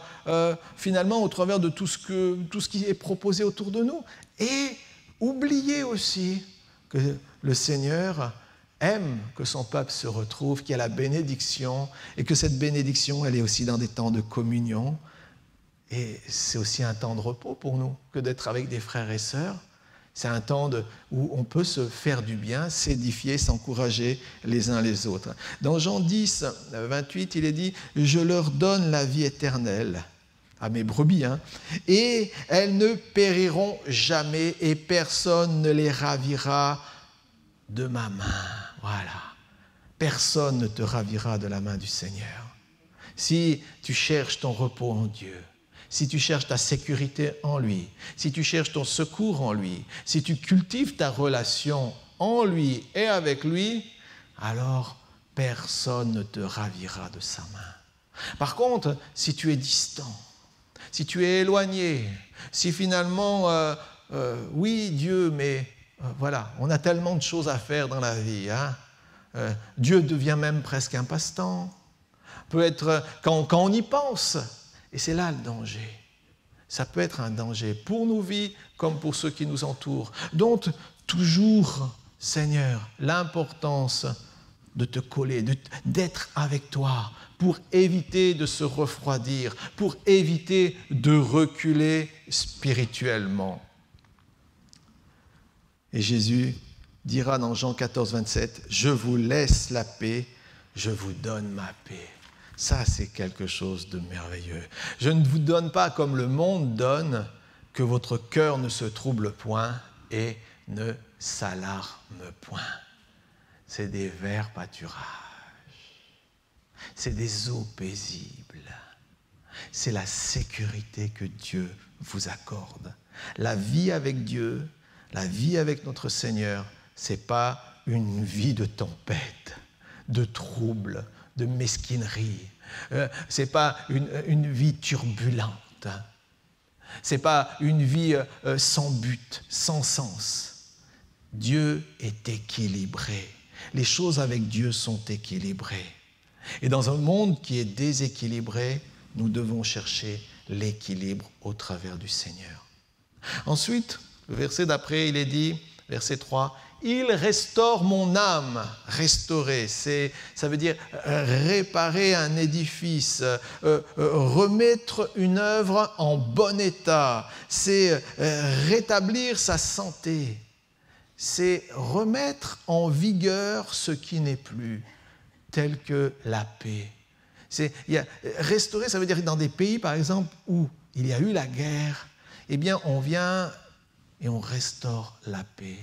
finalement au travers de tout ce qui est proposé autour de nous. Et oubliez aussi que le Seigneur aime que son peuple se retrouve, qu'il y a la bénédiction, et que cette bénédiction, elle est aussi dans des temps de communion. Et c'est aussi un temps de repos pour nous, que d'être avec des frères et sœurs. C'est un temps où on peut se faire du bien, s'édifier, s'encourager les uns les autres. Dans Jean 10, 28, il est dit « Je leur donne la vie éternelle » à mes brebis, et elles ne périront jamais, et personne ne les ravira de ma main. Voilà. Personne ne te ravira de la main du Seigneur. Si tu cherches ton repos en Dieu, si tu cherches ta sécurité en lui, si tu cherches ton secours en lui, si tu cultives ta relation en lui et avec lui, alors personne ne te ravira de sa main. Par contre, si tu es distant, si tu es éloigné, si finalement, oui, Dieu, mais voilà, on a tellement de choses à faire dans la vie. Dieu devient même presque un passe-temps. Peut être, quand on y pense, et c'est là le danger. Ça peut être un danger pour nos vies comme pour ceux qui nous entourent. Donc, toujours, Seigneur, l'importance de te coller, d'être avec toi pour éviter de se refroidir, pour éviter de reculer spirituellement. Et Jésus dira dans Jean 14, 27, « Je vous laisse la paix, je vous donne ma paix. » Ça, c'est quelque chose de merveilleux. Je ne vous donne pas comme le monde donne, que votre cœur ne se trouble point et ne s'alarme point. C'est des verts pâturages. C'est des eaux paisibles. C'est la sécurité que Dieu vous accorde. La vie avec Dieu, la vie avec notre Seigneur, ce n'est pas une vie de tempête, de trouble, de mesquinerie. Ce n'est pas une vie turbulente. Ce n'est pas une vie sans but, sans sens. Dieu est équilibré. Les choses avec Dieu sont équilibrées. Et dans un monde qui est déséquilibré, nous devons chercher l'équilibre au travers du Seigneur. Ensuite, le verset d'après, il est dit, verset 3, « Il restaure mon âme ». Restaurer, ça veut dire réparer un édifice, remettre une œuvre en bon état. C'est rétablir sa santé. C'est remettre en vigueur ce qui n'est plus, tel que la paix. Restaurer, ça veut dire que dans des pays, par exemple, où il y a eu la guerre, eh bien, on vient et on restaure la paix.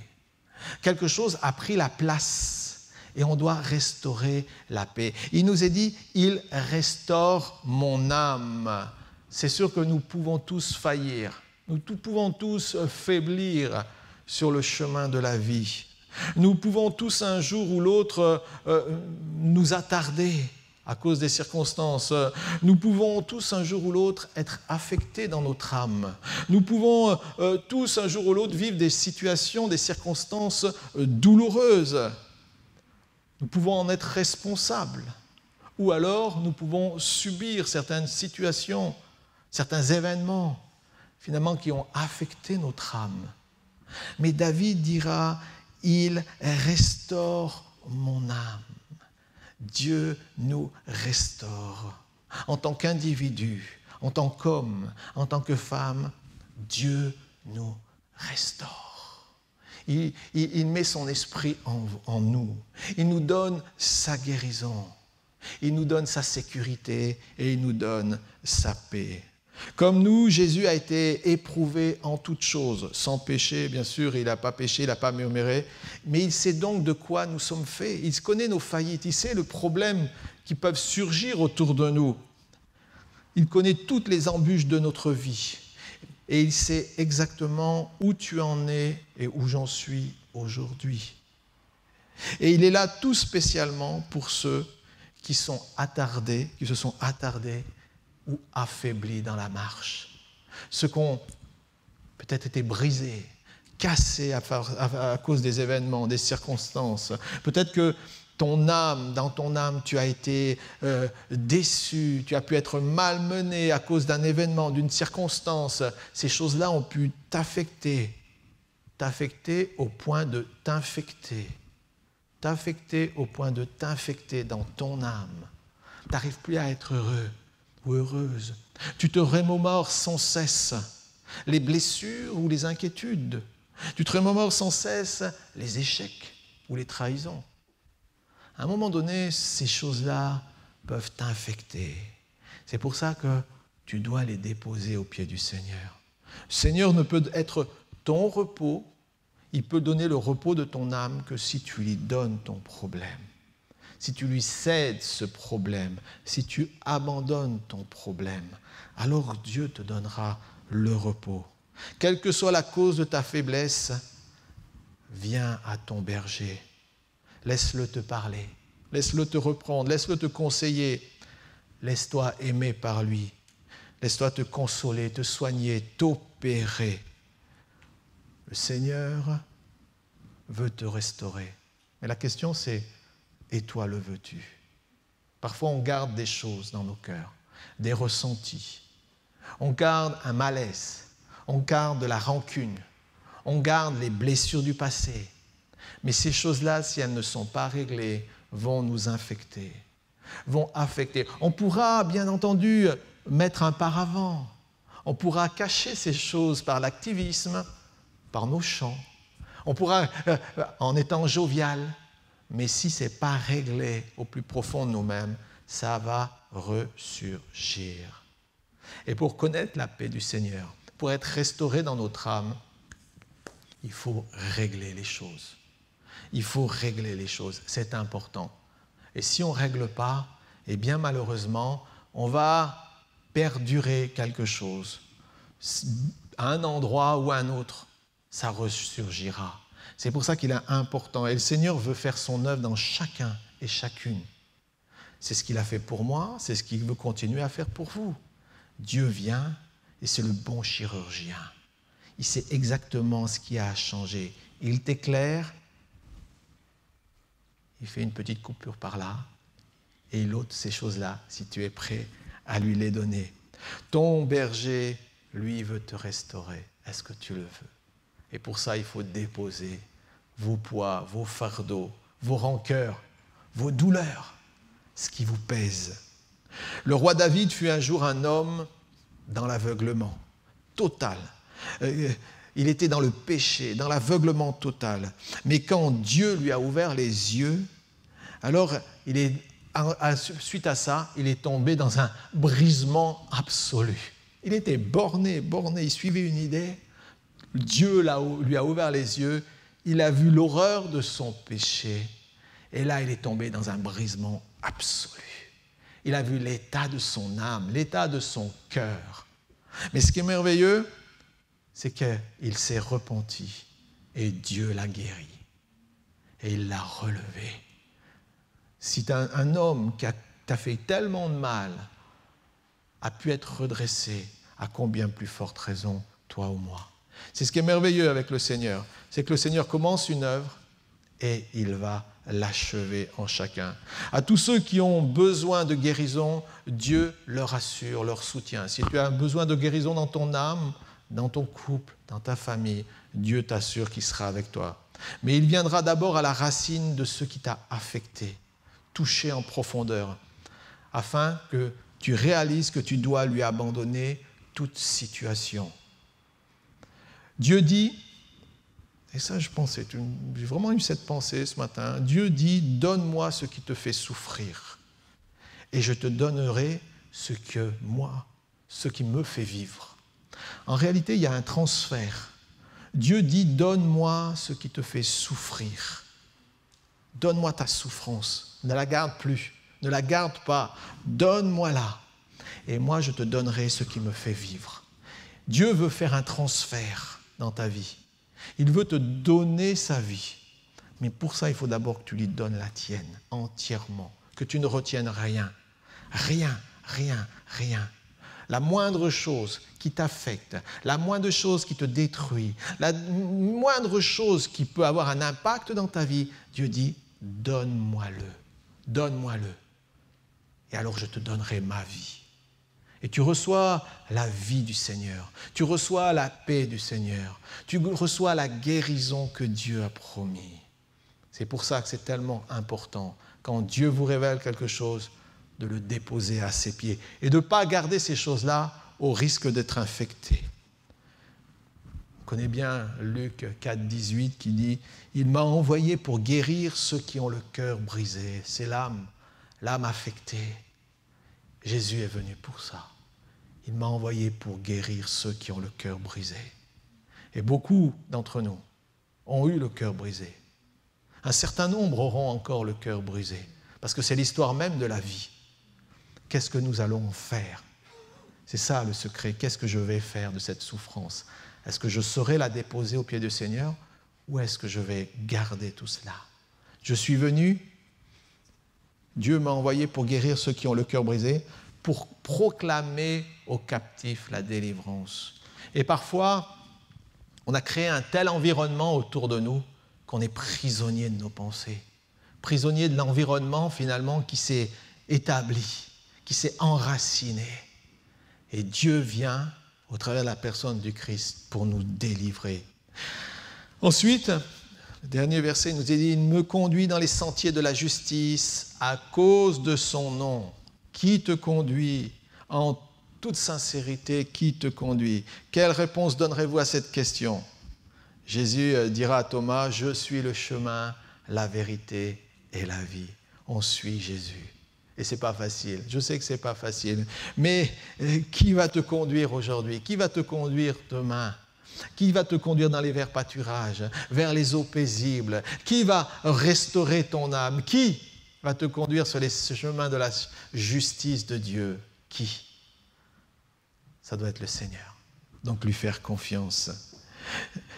Quelque chose a pris la place et on doit restaurer la paix. Il nous est dit, il restaure mon âme. C'est sûr que nous pouvons tous faillir, nous pouvons tous faiblir sur le chemin de la vie. Nous pouvons tous un jour ou l'autre nous attarder à cause des circonstances. Nous pouvons tous un jour ou l'autre être affectés dans notre âme. Nous pouvons tous un jour ou l'autre vivre des situations, des circonstances douloureuses. Nous pouvons en être responsables. Ou alors nous pouvons subir certaines situations, certains événements, finalement, qui ont affecté notre âme. Mais David dira, « Il restaure mon âme ». Dieu nous restaure. En tant qu'individu, en tant qu'homme, en tant que femme, Dieu nous restaure. Il met son esprit en nous. Il nous donne sa guérison. Il nous donne sa sécurité et il nous donne sa paix. Comme nous, Jésus a été éprouvé en toutes choses, sans péché, bien sûr, il n'a pas péché, il n'a pas murmuré, mais il sait donc de quoi nous sommes faits. Il connaît nos faillites, il sait le problème qui peuvent surgir autour de nous. Il connaît toutes les embûches de notre vie et il sait exactement où tu en es et où j'en suis aujourd'hui. Et il est là tout spécialement pour ceux qui se sont attardés ou affaiblis dans la marche. Ceux qui ont peut-être été brisés, cassés à cause des événements, des circonstances. Peut-être que dans ton âme, tu as été déçu, tu as pu être malmené à cause d'un événement, d'une circonstance. Ces choses-là ont pu t'affecter au point de t'infecter. T'affecter au point de t'infecter dans ton âme. Tu n'arrives plus à être heureux ou heureuse. Tu te remémores sans cesse les blessures ou les inquiétudes. Tu te remémores sans cesse les échecs ou les trahisons. À un moment donné, ces choses-là peuvent t'infecter. C'est pour ça que tu dois les déposer aux pieds du Seigneur. Le Seigneur ne peut être ton repos, il peut donner le repos de ton âme que si tu lui donnes ton problème. Si tu lui cèdes ce problème, si tu abandonnes ton problème, alors Dieu te donnera le repos. Quelle que soit la cause de ta faiblesse, viens à ton berger. Laisse-le te parler, laisse-le te reprendre, laisse-le te conseiller. Laisse-toi aimer par lui. Laisse-toi te consoler, te soigner, t'opérer. Le Seigneur veut te restaurer. Mais la question c'est, et toi le veux-tu? Parfois on garde des choses dans nos cœurs, des ressentis. On garde un malaise, on garde de la rancune, on garde les blessures du passé. Mais ces choses-là, si elles ne sont pas réglées, vont nous infecter, vont affecter. On pourra, bien entendu, mettre un paravent. On pourra cacher ces choses par l'activisme, par nos chants. On pourra, en étant jovial, mais si ce n'est pas réglé au plus profond de nous-mêmes, ça va ressurgir. Et pour connaître la paix du Seigneur, pour être restauré dans notre âme, il faut régler les choses. Il faut régler les choses, c'est important. Et si on ne règle pas, eh bien malheureusement, on va perdurer quelque chose. À un endroit ou à un autre, ça ressurgira. C'est pour ça qu'il est important. Et le Seigneur veut faire son œuvre dans chacun et chacune. C'est ce qu'il a fait pour moi, c'est ce qu'il veut continuer à faire pour vous. Dieu vient et c'est le bon chirurgien. Il sait exactement ce qui a à changer. Il t'éclaire, il fait une petite coupure par là, et il ôte ces choses-là si tu es prêt à lui les donner. Ton berger, lui, veut te restaurer. Est-ce que tu le veux? Et pour ça, il faut déposer vos poids, vos fardeaux, vos rancœurs, vos douleurs, ce qui vous pèse. Le roi David fut un jour un homme dans l'aveuglement total. Il était dans le péché, dans l'aveuglement total. Mais quand Dieu lui a ouvert les yeux, alors suite à ça, il est tombé dans un brisement absolu. Il était borné, il suivait une idée. Dieu lui a ouvert les yeux, il a vu l'horreur de son péché, et là il est tombé dans un brisement absolu. Il a vu l'état de son âme, l'état de son cœur. Mais ce qui est merveilleux, c'est qu'il s'est repenti, et Dieu l'a guéri, et il l'a relevé. Si un homme qui t'a fait tellement de mal a pu être redressé, à combien plus forte raison, toi ou moi? C'est ce qui est merveilleux avec le Seigneur, c'est que le Seigneur commence une œuvre et il va l'achever en chacun. À tous ceux qui ont besoin de guérison, Dieu leur assure, leur soutient. Si tu as besoin de guérison dans ton âme, dans ton couple, dans ta famille, Dieu t'assure qu'il sera avec toi. Mais il viendra d'abord à la racine de ce qui t'a affecté, touché en profondeur, afin que tu réalises que tu dois lui abandonner toute situation. Dieu dit, et ça je pense, j'ai vraiment eu cette pensée ce matin, Dieu dit, donne-moi ce qui te fait souffrir, et je te donnerai ce qui me fait vivre. En réalité, il y a un transfert. Dieu dit, donne-moi ce qui te fait souffrir. Donne-moi ta souffrance, ne la garde plus, ne la garde pas, donne-moi-la, et moi je te donnerai ce qui me fait vivre. Dieu veut faire un transfert dans ta vie. Il veut te donner sa vie. Mais pour ça, il faut d'abord que tu lui donnes la tienne entièrement, que tu ne retiennes rien. Rien. La moindre chose qui t'affecte, la moindre chose qui te détruit, la moindre chose qui peut avoir un impact dans ta vie, Dieu dit, donne-moi-le. Et alors je te donnerai ma vie. Et tu reçois la vie du Seigneur, tu reçois la paix du Seigneur, tu reçois la guérison que Dieu a promis. C'est pour ça que c'est tellement important, quand Dieu vous révèle quelque chose, de le déposer à ses pieds et de ne pas garder ces choses-là au risque d'être infecté. On connaît bien Luc 4, 18 qui dit « Il m'a envoyé pour guérir ceux qui ont le cœur brisé. » C'est l'âme affectée. Jésus est venu pour ça. Il m'a envoyé pour guérir ceux qui ont le cœur brisé. Et beaucoup d'entre nous ont eu le cœur brisé. Un certain nombre auront encore le cœur brisé, parce que c'est l'histoire même de la vie. Qu'est-ce que nous allons faire? C'est ça le secret. Qu'est-ce que je vais faire de cette souffrance? Est-ce que je saurai la déposer aux pieds du Seigneur, ou est-ce que je vais garder tout cela? Je suis venu, Dieu m'a envoyé pour guérir ceux qui ont le cœur brisé, pour proclamer aux captifs la délivrance. Et parfois, on a créé un tel environnement autour de nous qu'on est prisonnier de nos pensées, prisonnier de l'environnement finalement qui s'est établi, qui s'est enraciné. Et Dieu vient, au travers de la personne du Christ, pour nous délivrer. Ensuite, le dernier verset nous est dit « Il me conduit dans les sentiers de la justice à cause de son nom. » Qui te conduit? En toute sincérité, qui te conduit? Quelle réponse donnerez-vous à cette question? Jésus dira à Thomas « Je suis le chemin, la vérité et la vie. » On suit Jésus. Et ce n'est pas facile. Je sais que ce n'est pas facile. Mais qui va te conduire aujourd'hui? Qui va te conduire demain? Qui va te conduire dans les verts pâturages, vers les eaux paisibles? Qui va restaurer ton âme? Qui va te conduire sur les chemins de la justice de Dieu? Qui? Ça doit être le Seigneur. Donc lui faire confiance.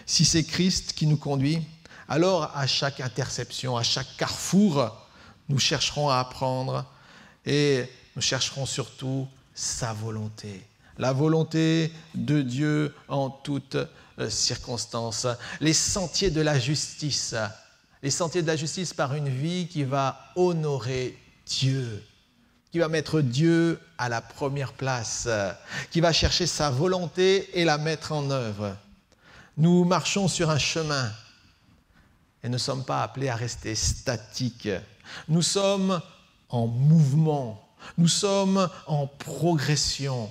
Si c'est Christ qui nous conduit, alors à chaque interception, à chaque carrefour, nous chercherons à apprendre et nous chercherons surtout sa volonté. La volonté de Dieu en toutes circonstances. Les sentiers de la justice. Les sentiers de la justice par une vie qui va honorer Dieu. qui va mettre Dieu à la première place, qui va chercher sa volonté et la mettre en œuvre. Nous marchons sur un chemin et ne sommes pas appelés à rester statiques. Nous sommes en mouvement, nous sommes en progression.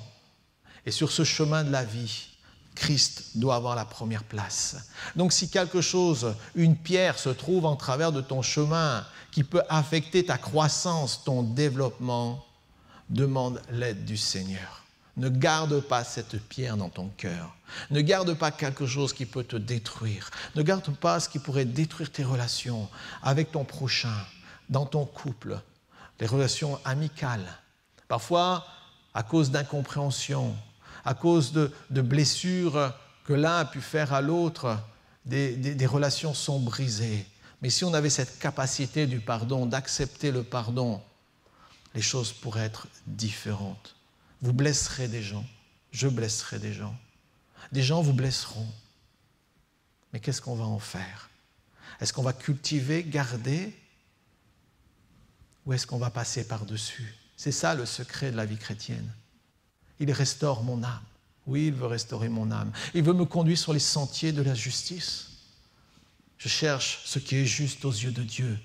Et sur ce chemin de la vie, Christ doit avoir la première place. Donc si quelque chose, une pierre se trouve en travers de ton chemin qui peut affecter ta croissance, ton développement, demande l'aide du Seigneur. Ne garde pas cette pierre dans ton cœur. Ne garde pas quelque chose qui peut te détruire. Ne garde pas ce qui pourrait détruire tes relations avec ton prochain, dans ton couple, les relations amicales. Parfois, à cause d'incompréhension, à cause de blessures que l'un a pu faire à l'autre, des relations sont brisées. Mais si on avait cette capacité du pardon, d'accepter le pardon, les choses pourraient être différentes. Vous blesserez des gens, je blesserai des gens vous blesseront. Mais qu'est-ce qu'on va en faire? Est-ce qu'on va cultiver, garder, ou est-ce qu'on va passer par-dessus? C'est ça le secret de la vie chrétienne. Il restaure mon âme. Oui, il veut restaurer mon âme. Il veut me conduire sur les sentiers de la justice. Je cherche ce qui est juste aux yeux de Dieu.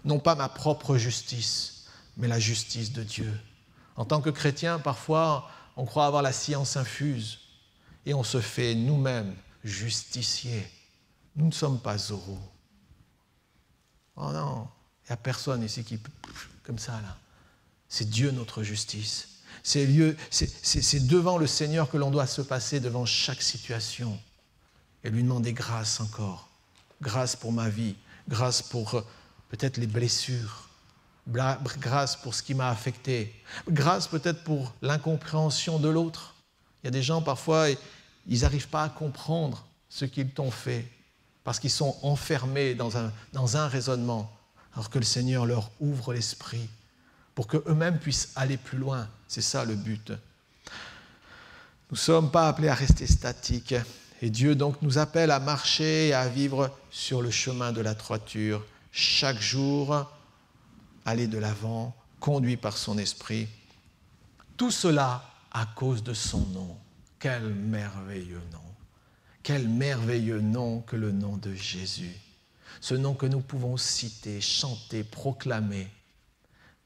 Non pas ma propre justice, mais la justice de Dieu. En tant que chrétien, parfois, on croit avoir la science infuse et on se fait nous-mêmes justiciers. Nous ne sommes pas Zorro. Oh non, il n'y a personne ici qui peut comme ça, là. C'est Dieu notre justice. C'est devant le Seigneur que l'on doit se passer devant chaque situation et lui demander grâce encore. Grâce pour ma vie, grâce pour peut-être les blessures, grâce pour ce qui m'a affecté, grâce peut-être pour l'incompréhension de l'autre. Il y a des gens, parfois, ils n'arrivent pas à comprendre ce qu'ils t'ont fait parce qu'ils sont enfermés dans un raisonnement, alors que le Seigneur leur ouvre l'esprit pour qu'eux-mêmes puissent aller plus loin. C'est ça le but. Nous ne sommes pas appelés à rester statiques. Et Dieu donc nous appelle à marcher et à vivre sur le chemin de la droiture. Chaque jour, aller de l'avant, conduit par son esprit. Tout cela à cause de son nom. Quel merveilleux nom. Quel merveilleux nom que le nom de Jésus. Ce nom que nous pouvons citer, chanter, proclamer.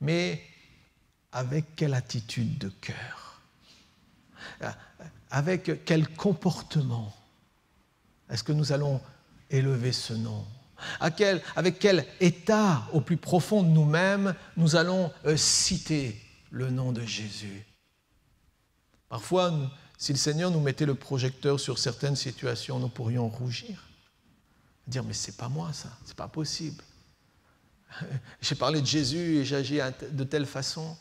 Mais avec quelle attitude de cœur? Avec quel comportement est-ce que nous allons élever ce nom? Avec quel état au plus profond de nous-mêmes nous allons citer le nom de Jésus? Parfois, si le Seigneur nous mettait le projecteur sur certaines situations, nous pourrions rougir. Dire, mais c'est pas moi ça, c'est pas possible. J'ai parlé de Jésus et j'agis de telle façon.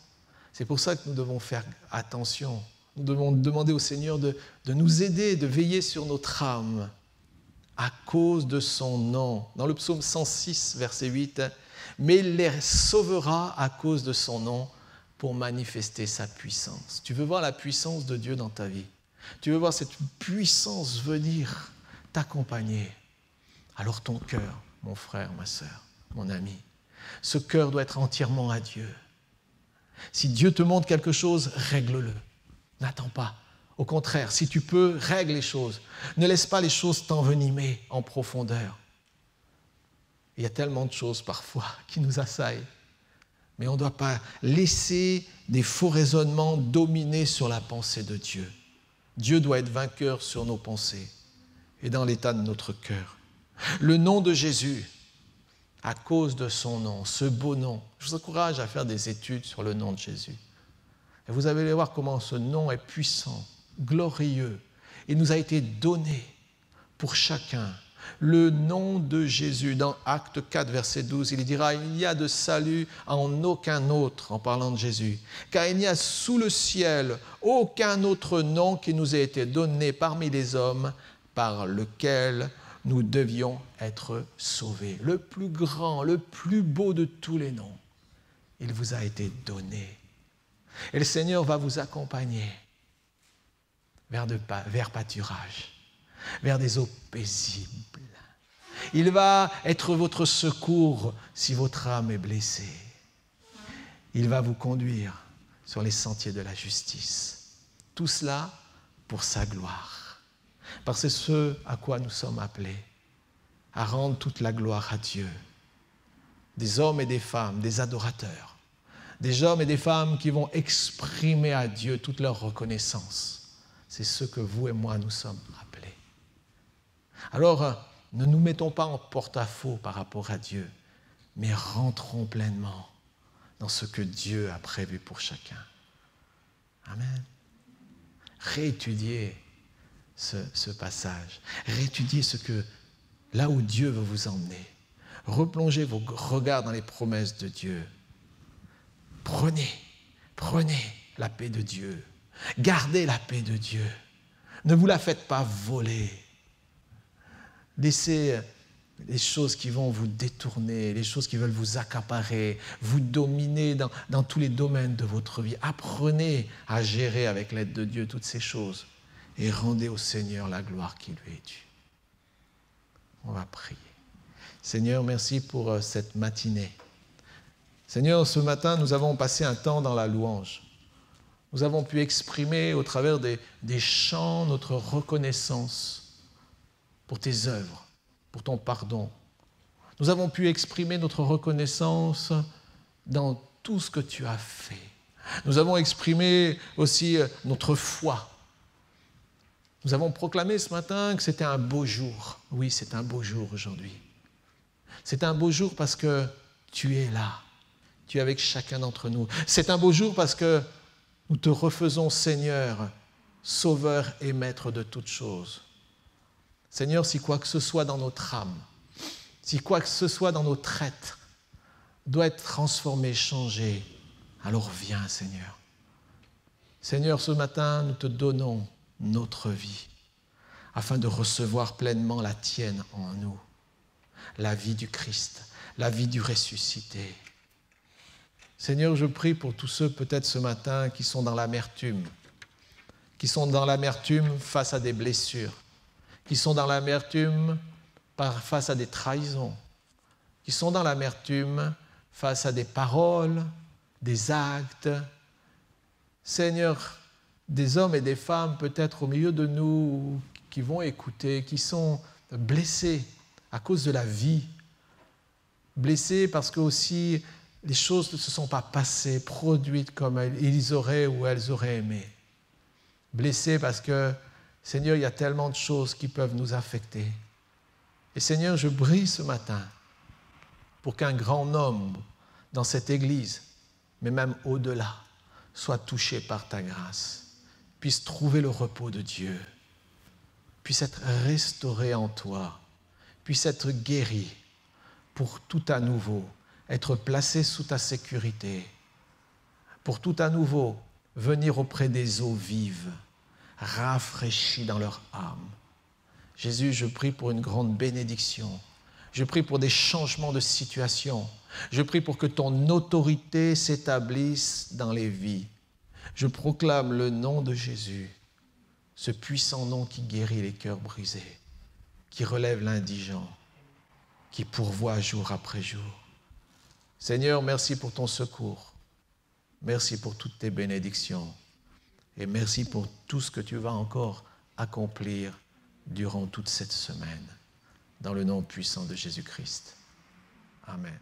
C'est pour ça que nous devons faire attention. Nous devons demander au Seigneur de nous aider, de veiller sur notre âme à cause de son nom. Dans le psaume 106, verset 8, « Mais il les sauvera à cause de son nom pour manifester sa puissance. » Tu veux voir la puissance de Dieu dans ta vie? Tu veux voir cette puissance venir t'accompagner? Alors ton cœur, mon frère, ma sœur, mon ami, ce cœur doit être entièrement à Dieu. Si Dieu te montre quelque chose, règle-le. N'attends pas. Au contraire, si tu peux, règle les choses. Ne laisse pas les choses t'envenimer en profondeur. Il y a tellement de choses parfois qui nous assaillent. Mais on ne doit pas laisser des faux raisonnements dominer sur la pensée de Dieu. Dieu doit être vainqueur sur nos pensées et dans l'état de notre cœur. Le nom de Jésus, à cause de son nom, ce beau nom. Je vous encourage à faire des études sur le nom de Jésus. Et vous allez voir comment ce nom est puissant, glorieux. Il nous a été donné pour chacun. Le nom de Jésus, dans Acte 4, verset 12, il dira « Il n'y a de salut en aucun autre » en parlant de Jésus. « Car il n'y a sous le ciel aucun autre nom qui nous ait été donné parmi les hommes par lequel nous devions être sauvés. » Le plus grand, le plus beau de tous les noms, il vous a été donné. Et le Seigneur va vous accompagner vers pâturage, vers des eaux paisibles. Il va être votre secours si votre âme est blessée. Il va vous conduire sur les sentiers de la justice. Tout cela pour sa gloire. Parce que c'est ce à quoi nous sommes appelés, à rendre toute la gloire à Dieu. Des hommes et des femmes, des adorateurs, des hommes et des femmes qui vont exprimer à Dieu toute leur reconnaissance. C'est ce que vous et moi nous sommes appelés. Alors, ne nous mettons pas en porte-à-faux par rapport à Dieu, mais rentrons pleinement dans ce que Dieu a prévu pour chacun. Amen. Réétudiez ce passage. Réétudiez là où Dieu veut vous emmener. Replongez vos regards dans les promesses de Dieu. Prenez la paix de Dieu. Gardez la paix de Dieu. Ne vous la faites pas voler. Laissez les choses qui vont vous détourner, les choses qui veulent vous accaparer, vous dominer dans tous les domaines de votre vie. Apprenez à gérer avec l'aide de Dieu toutes ces choses et rendez au Seigneur la gloire qui lui est due. On va prier. Seigneur, merci pour cette matinée. Seigneur, ce matin, nous avons passé un temps dans la louange. Nous avons pu exprimer au travers des chants notre reconnaissance pour tes œuvres, pour ton pardon. Nous avons pu exprimer notre reconnaissance dans tout ce que tu as fait. Nous avons exprimé aussi notre foi. Nous avons proclamé ce matin que c'était un beau jour. Oui, c'est un beau jour aujourd'hui. C'est un beau jour parce que tu es là. Tu es avec chacun d'entre nous. C'est un beau jour parce que nous te refaisons Seigneur, Sauveur et Maître de toutes choses. Seigneur, si quoi que ce soit dans notre âme, si quoi que ce soit dans notre être doit être transformé, changé, alors viens, Seigneur. Seigneur, ce matin, nous te donnons notre vie afin de recevoir pleinement la tienne en nous, la vie du Christ, la vie du ressuscité. Seigneur, je prie pour tous ceux peut-être ce matin qui sont dans l'amertume face à des blessures, qui sont dans l'amertume face à des trahisons, qui sont dans l'amertume face à des paroles, des actes. Seigneur, des hommes et des femmes peut-être au milieu de nous qui vont écouter, qui sont blessés à cause de la vie, blessés parce que aussi les choses ne se sont pas passées, produites comme ils auraient ou elles auraient aimé. Blessés parce que, Seigneur, il y a tellement de choses qui peuvent nous affecter. Et Seigneur, je prie ce matin pour qu'un grand nombre dans cette Église, mais même au-delà, soit touché par ta grâce, puisse trouver le repos de Dieu, puisse être restauré en toi, puisse être guéri pour tout à nouveau être placé sous ta sécurité, pour tout à nouveau venir auprès des eaux vives, rafraîchies dans leur âme. Jésus, je prie pour une grande bénédiction. Je prie pour des changements de situation. Je prie pour que ton autorité s'établisse dans les vies. Je proclame le nom de Jésus, ce puissant nom qui guérit les cœurs brisés, qui relève l'indigent, qui pourvoit jour après jour. Seigneur, merci pour ton secours. Merci pour toutes tes bénédictions. Et merci pour tout ce que tu vas encore accomplir durant toute cette semaine. Dans le nom puissant de Jésus-Christ. Amen.